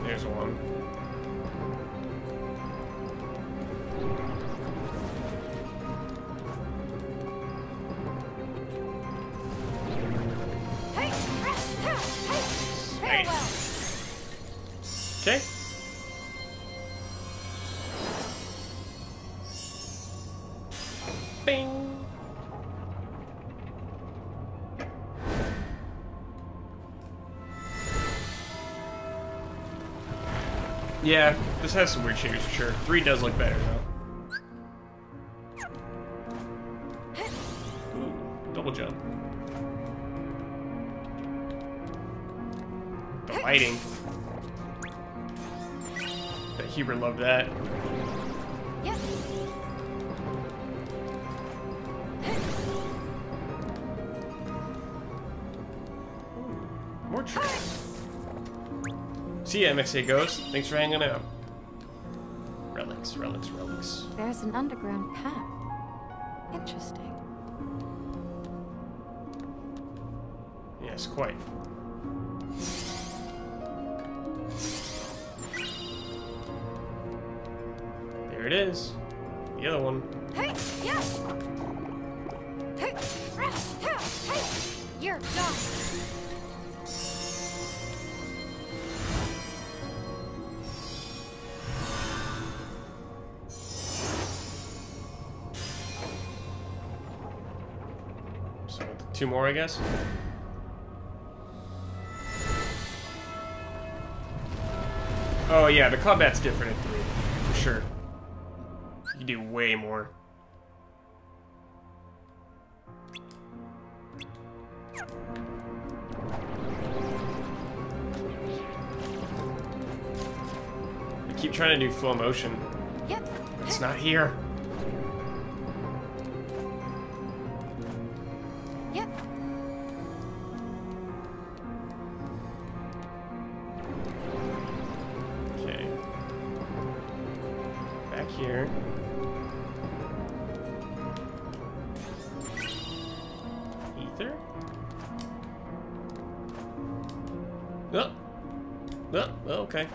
There's one. Okay. Bing. Yeah, this has some weird shaders for sure. 3 does look better though. Ooh, double jump. The lighting. Bet Hubert loved that. Yep. More tricks. See ya, MXA Ghost. Thanks for hanging out. Relics, relics, relics. There's an underground path. Interesting. Yes, quite. There it is. The other one. Hey, yeah. Hey, hey, you're done. So 2 more, I guess. Oh yeah, the combat's different in 3, for sure. You can do way more. I keep trying to do flow motion. Yep. It's not here. Yep. Okay. Back here. Ether? Oh. Oh, okay.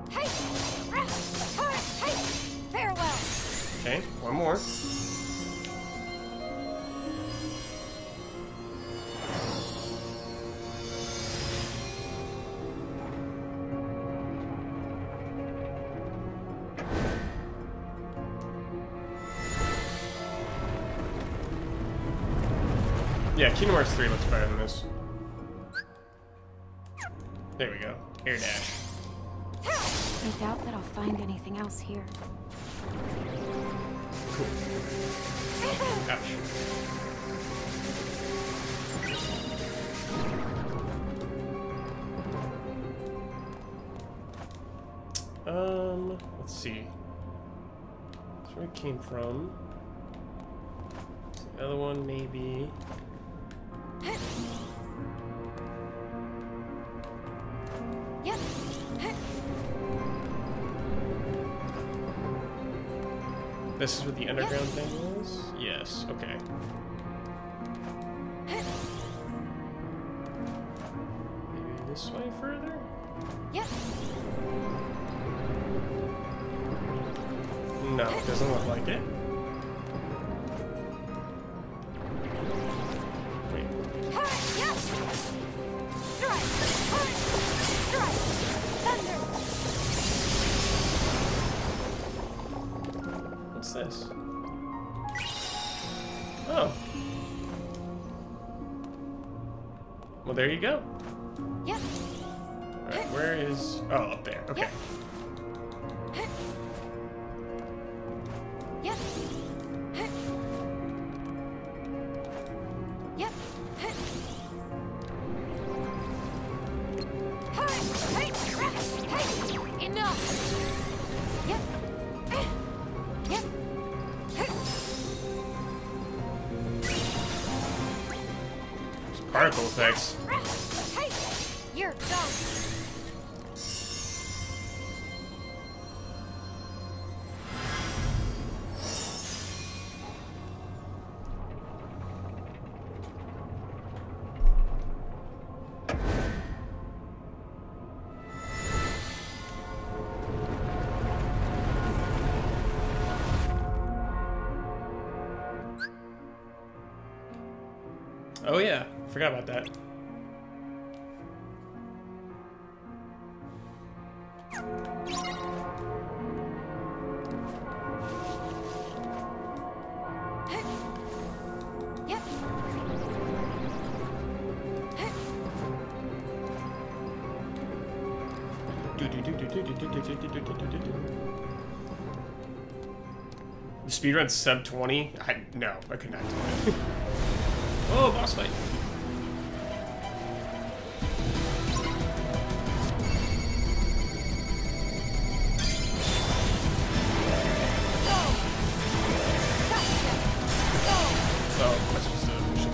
Hey! Hey! Farewell! Okay, one more. Yeah, Kingdom Hearts 3 looks better than this. There we go. Air dash. I doubt that I'll find anything else here. Cool. Ouch. Let's see. That's where it came from. The other one, maybe. Yep. This is what the underground thing is? Yes, okay. Maybe this way further? Yep. No, it doesn't look like it. Wait. Yep. Strike. Strike. Thunder. What's this? Oh. Well, there you go. Yep. Alright, where is... Oh, up there. Okay. Yep. Yep. Yep. Hey! Enough! Yep. Yep. Particle effects. Hey! You're done! Oh yeah, forgot about that. Yep. The speedrun's sub 20? No, I could not do it. Oh, boss fight. Oh, am I supposed to push it?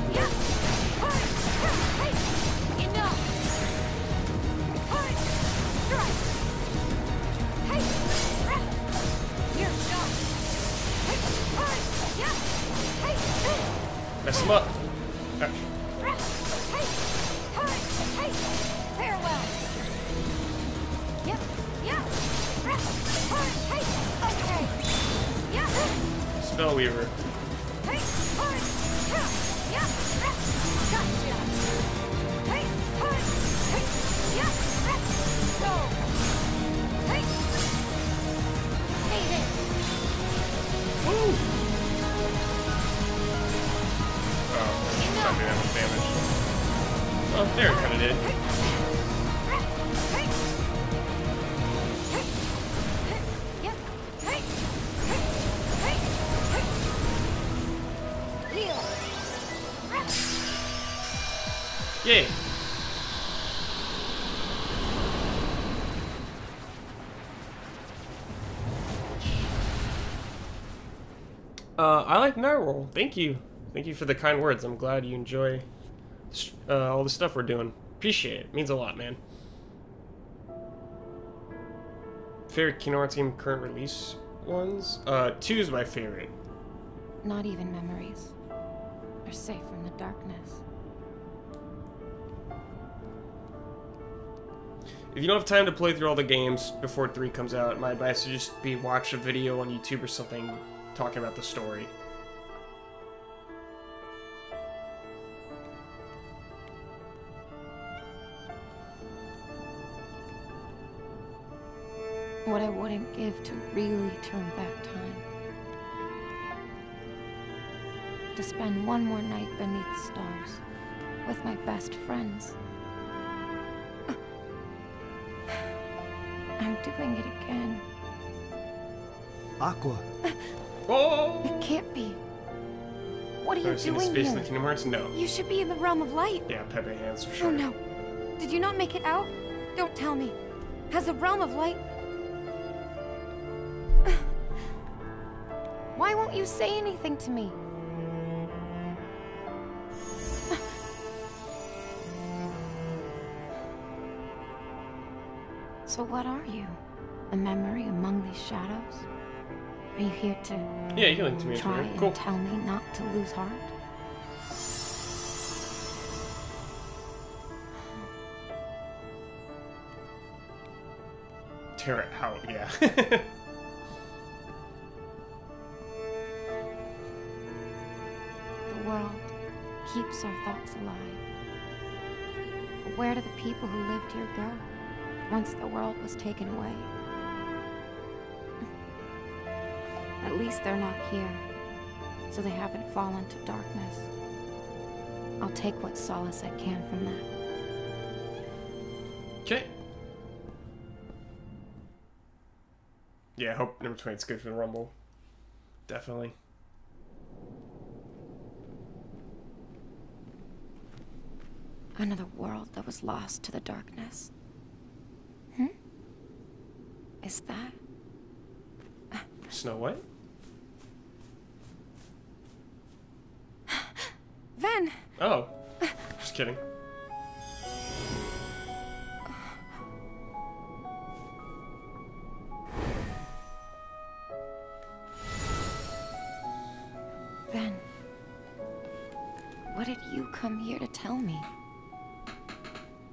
Mess him up. Farewell. Yep. Yeah. Okay. Yeah. Spellweaver. Yeah. Gotcha. Yeah. Go. Hate it. Woo. Oh, not doing that much damage. Oh, there it kind of did. Yay! I like Narwhal. Thank you. Thank you for the kind words. I'm glad you enjoy all the stuff we're doing. Appreciate it. Means a lot, man. Favorite Kingdom Hearts game current release ones? 2 is my favorite. Not even memories. They're safe from the darkness. If you don't have time to play through all the games before 3 comes out, my advice would just be watch a video on YouTube or something talking about the story. What I wouldn't give to really turn back time. To spend one more night beneath the stars with my best friends. I'm doing it again. Aqua. Oh! It can't be. What are you Seen doing Space in here? the Kingdom Hearts? No. You should be in the realm of light. Yeah, Pepe hands for sure. Oh no. Did you not make it out? Don't tell me. Has the realm of light... Why won't you say anything to me? So what are you? A memory among these shadows? Are you here to... Yeah, you can link to me if you try want. Cool. and tell me not to lose heart? Tear it out, yeah. The world keeps our thoughts alive. But where do the people who lived here go once the world was taken away? At least they're not here, so they haven't fallen to darkness. I'll take what solace I can from that. Okay. Yeah, I hope number 20 is good for the Rumble. Definitely. Another world that was lost to the darkness. Is that... Snow White? Ven! Oh. Just kidding. Ven, what did you come here to tell me?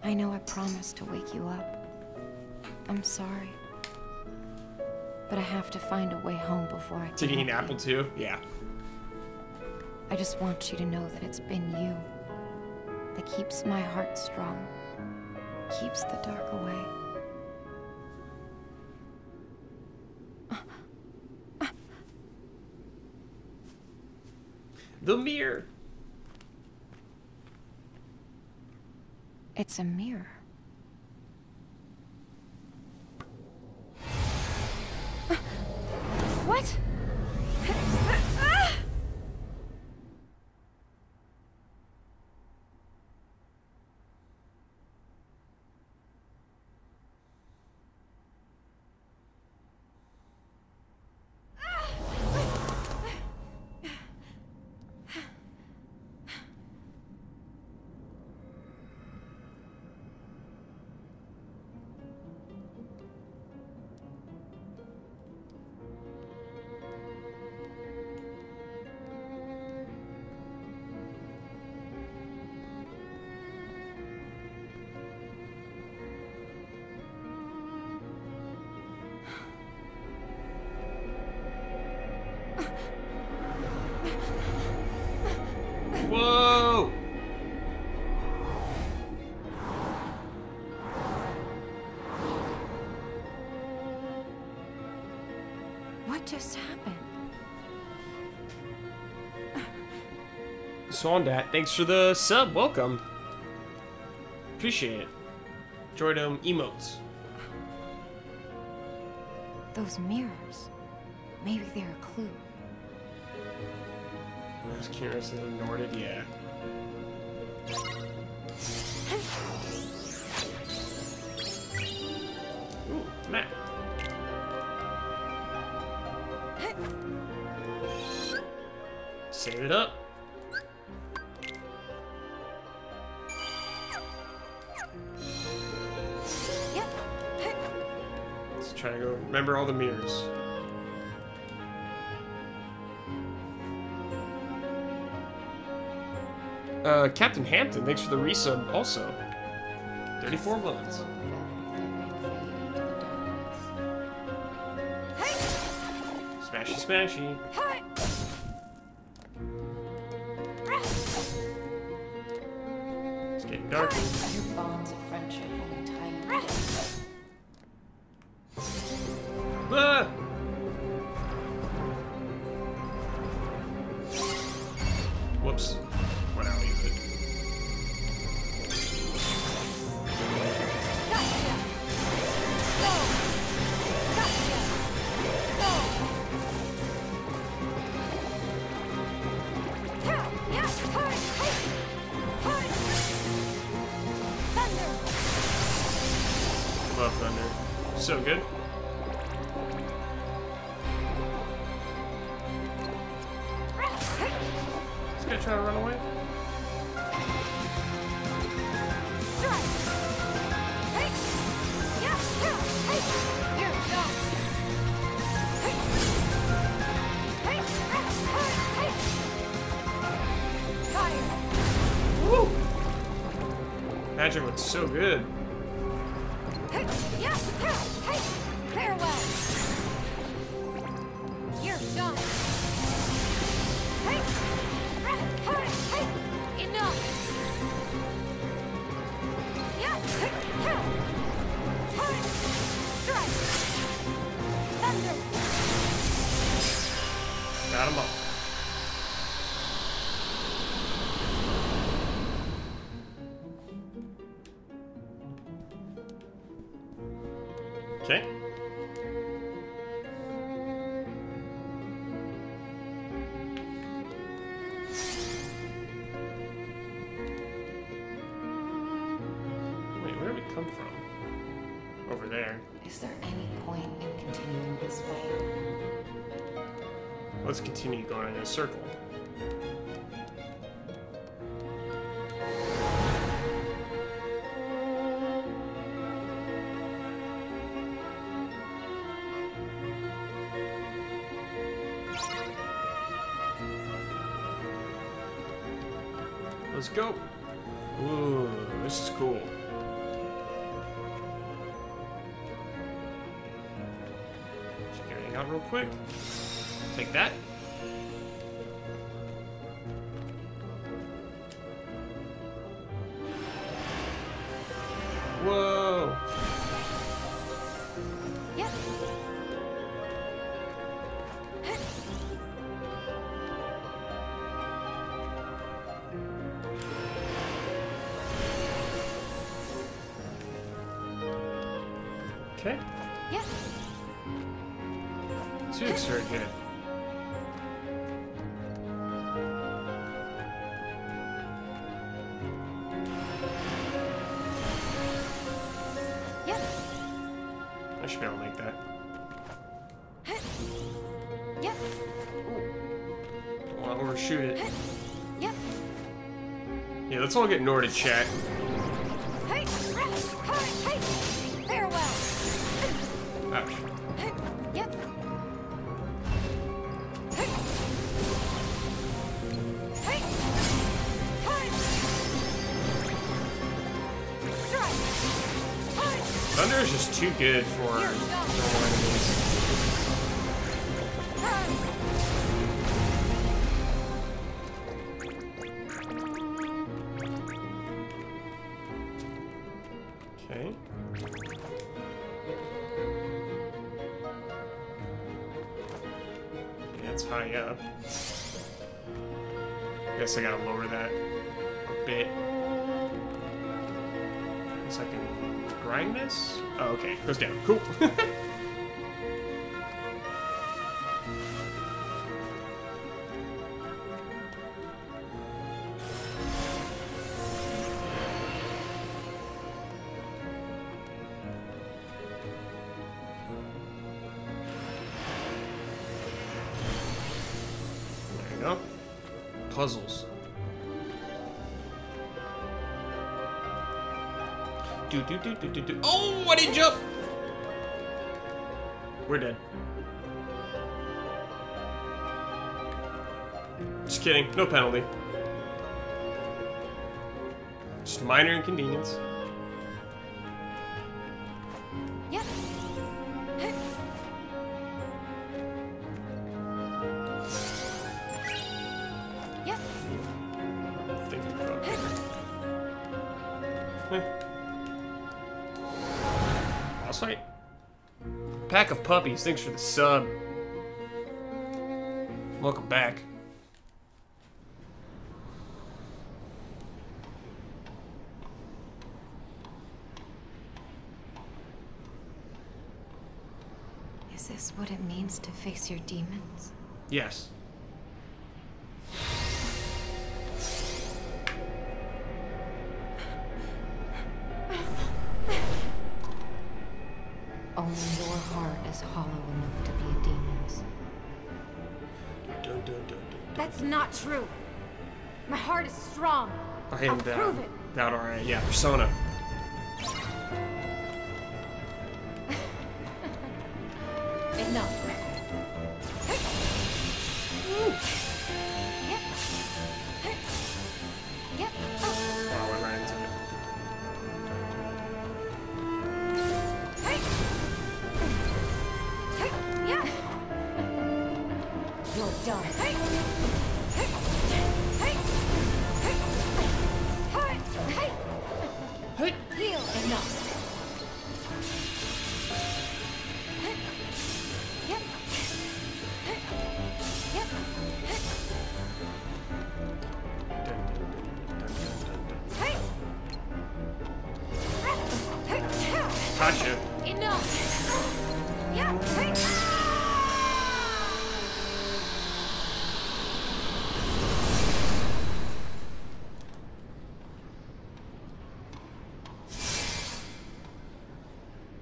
I know I promised to wake you up. I'm sorry. But I have to find a way home before I Did he can eat an help apple you. too? Yeah. I just want you to know that it's been you that keeps my heart strong, keeps the dark away. The mirror. It's a mirror. What? Whoa! What just happened? Swandat, thanks for the sub. Welcome. Appreciate it. Enjoyed emotes. Those mirrors. Maybe they're a clue. I was curious if they ignored it. Yeah. Ooh, map. Save it up. Let's try to go remember all the mirrors. Captain Hampton, thanks for the resub also. 34 months. Smashy, smashy. It's getting dark. Your bonds of friendship only tie you together. Ah! Whoops. Went out of it. Love thunder. So good. This guy trying to run away? Woo! Magic looks so good. Farewell. You're done. Enough. Strike. Thunder. Got him up. Okay. Wait, where did we come from? Over there. Is there any point in continuing this way? Let's continue going in a circle. Let's go. Ooh, this is cool. Check everything out real quick. Take that. Whoa. Yep. Okay. Yep. This looks very good. Yep. I should be able to make that. Yep. Don't want to overshoot it. Yep. Yeah, let's all get Nord to chat. Hey. Farewell. Ouch. Yep. Thunder is just too good for normal enemies. Okay. Yeah, it's high up. Guess I gotta lower that a bit. Guess I can grind this? Oh, okay. Goes down. Cool. There you go. puzzles. Do. Oh, I didn't jump! We're dead. Just kidding, no penalty. Just a minor inconvenience. Yep. Yep. Thinking about it. Boss fight. Pack of puppies, thanks for the sub. Welcome back. Is this what it means to face your demons? Yes. Only your heart is hollow enough to be a demon's. That's not true. My heart is strong. I am I'll down. prove it. Down, alright. Yeah, Persona. Enough. Yep. Yep. Oh, I ran into it. Hey. Hey. Yeah. You're done. Hey. Hey. Hey. Hey. Hey. Hey. Heal. Enough. Yep. Yep. Hey. Gotcha. Enough. Yeah. Hey.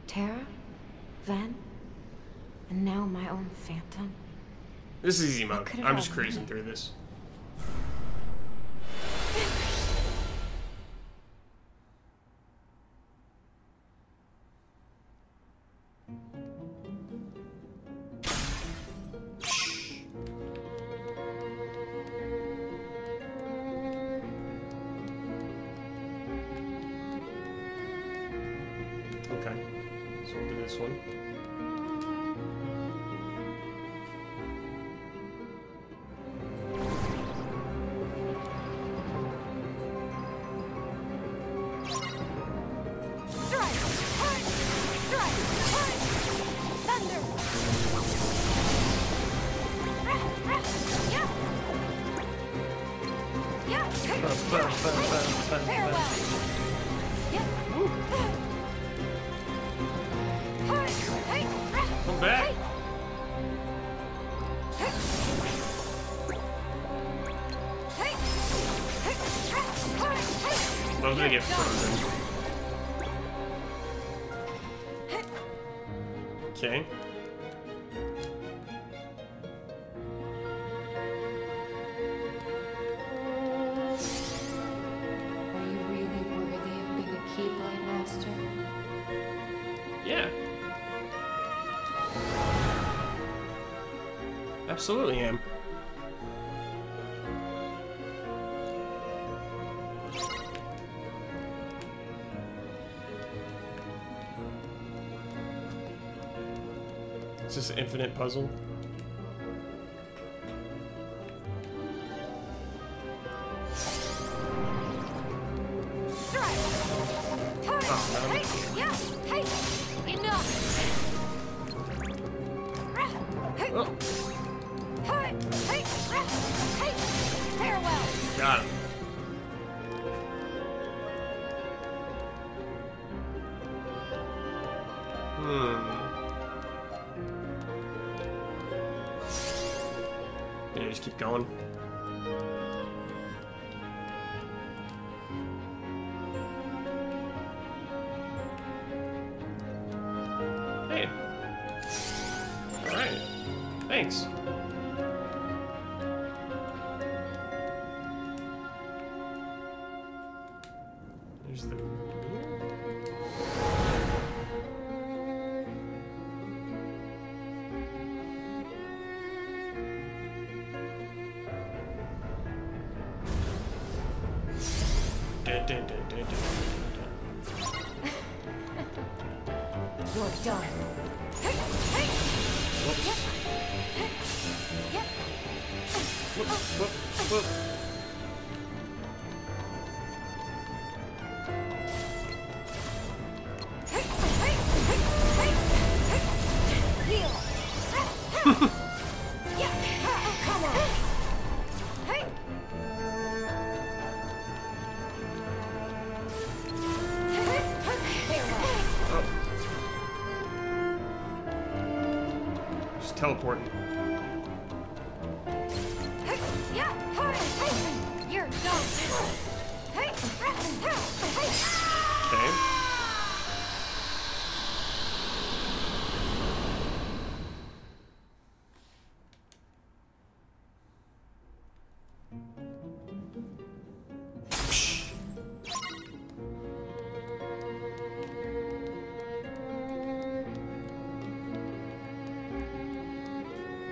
Terra, Ven, and now my own phantom. This is easy mode. could it I'm all just cruising through this. Okay, so we'll do this one. Strike. Hey. Strike. Hey. Thunder. Yeah. Yeah. Hey. Farewell. Yeah. Hey. Hey. Come back. Hey. Hey. Hey. Love to get frozen. Okay. Are you really worthy of being a Keyblade Master? Yeah. Absolutely am. Is this an infinite puzzle? Strike. Hey. Yeah. Hey. Enough. Hey. Oh, Hey. Hey. Hey. Farewell. got him. Yeah, just keep going. Hey. Alright. Thanks. There's the mirror. Dun, dun, dun, dun, dun, dun. You're done. Whoops. Whoop, whoop, whoop. Come on. Just teleporting. You're done. Okay.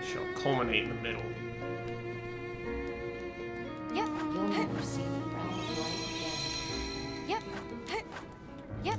Shall culminate in the middle. Yep. You'll never see the realm of light again. Yep. You're done. Okay. Yep. Yep.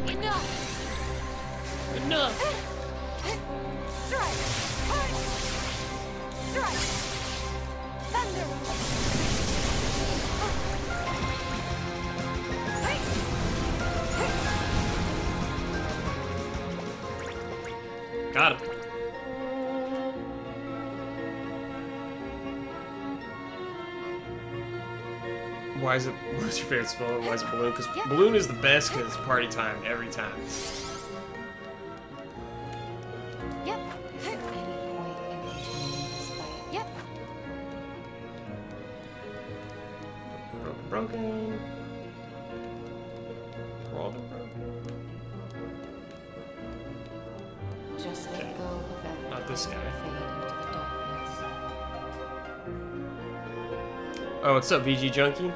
Enough. Enough. Strike. Strike. Thunder. Got him. Why is it? What's your favorite spell? Why is it balloon? Because balloon is the best because it's party time every time. Yep. Is there any point in continuing this fight? Yep. Broken. Rolled and broken. Just let go of everything. Not this guy. and fade into the darkness. Oh, what's up, VG Junkie?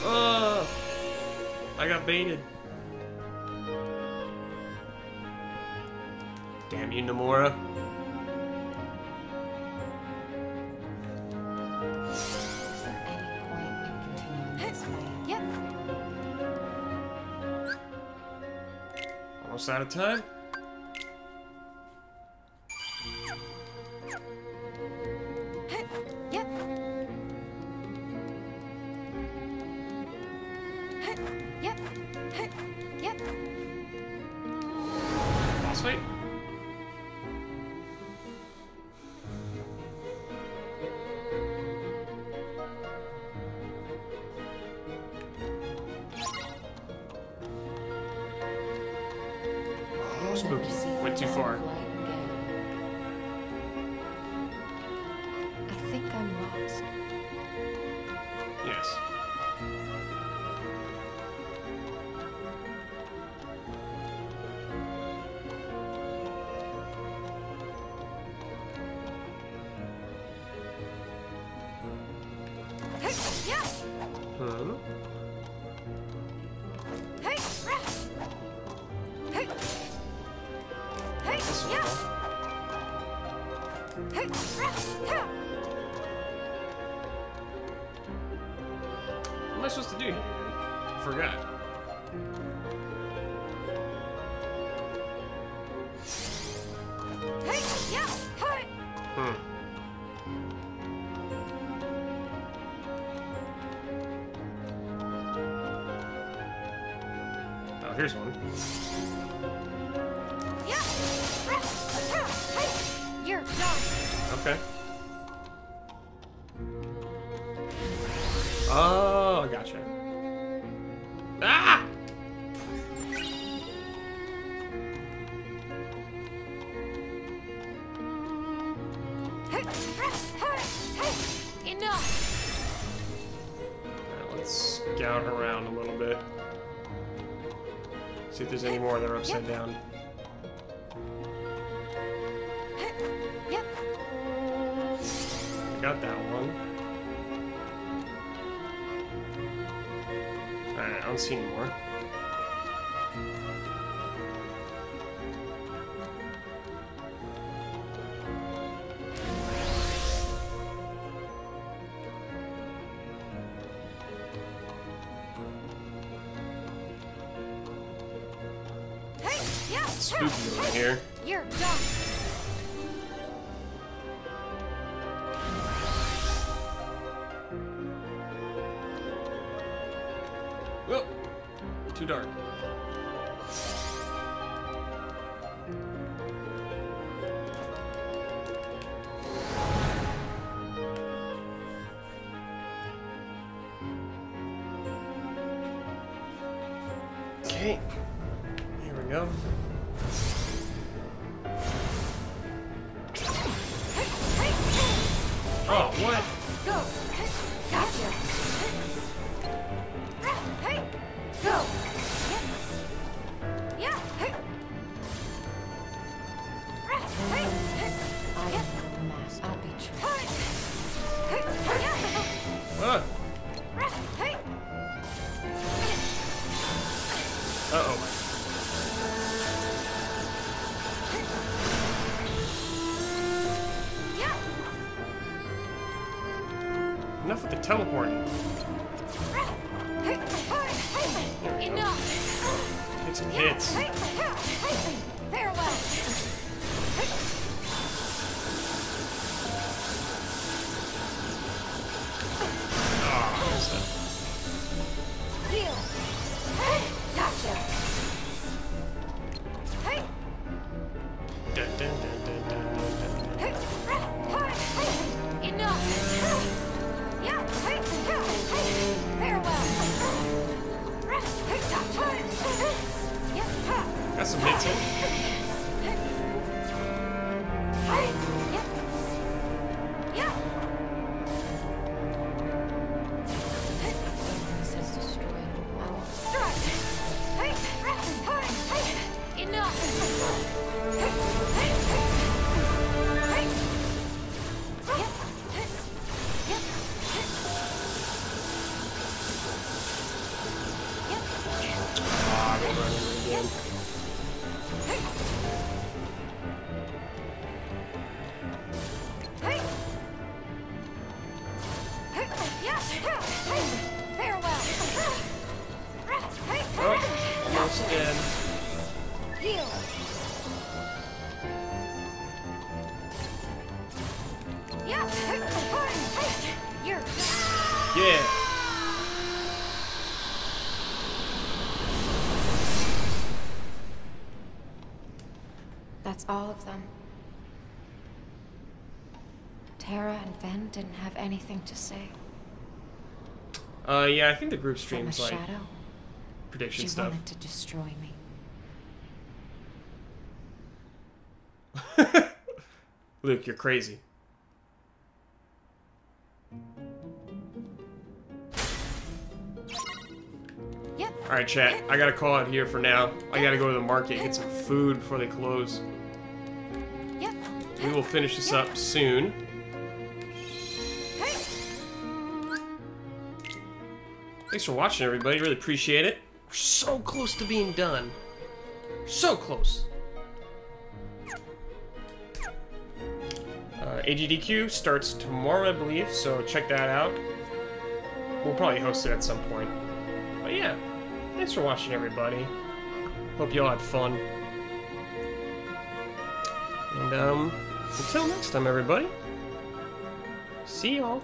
Oh, I got baited. Damn you, Nomura. Is there any point in continuing this fight? Yep. Almost out of time. Yep. Yep. Yep. Boss fight. Oh, spooky. Went too far. I think I'm lost. Yes. Hmm. This one, huh? What am I supposed to do here? I forgot. Hmm. Oh, here's one. Okay. Oh, I gotcha. Ah! Enough. Alright, let's scout around a little bit. See if there's any more that are upside down. Yep. I got that one. Alright, I don't see any more. Spooky over here. You're done. Whoa! Too dark. Okay. Here we go. Oh, what? Go. Gotcha. Hey. Go. Yeah. Hey. Hey. I am the master. I'll be true. What? Uh-oh. Enough with the teleporting. Enough. Take some hits. Farewell. Heal. Gotcha. Dun, dun, dun, dun, dun, dun, dun. Enough. Yeah. Farewell. Got some hits in. This has destroyed the world. Enough. Ah, I'm running again. Oh, almost dead. Heal. You're Yeah. That's all of them. Tara and Ven didn't have anything to say. Yeah, I think the group From a streams like shadow, prediction she stuff. wanted to destroy me. Luke, you're crazy. Yep. Alright, chat. I gotta call it here for now. I gotta go to the market, get some food before they close. Yep. We will finish this up soon. Thanks for watching, everybody. Really appreciate it. We're so close to being done. So close. AGDQ starts tomorrow, I believe, so check that out. We'll probably host it at some point. But yeah, thanks for watching, everybody. Hope you all had fun. And, until next time, everybody. See y'all.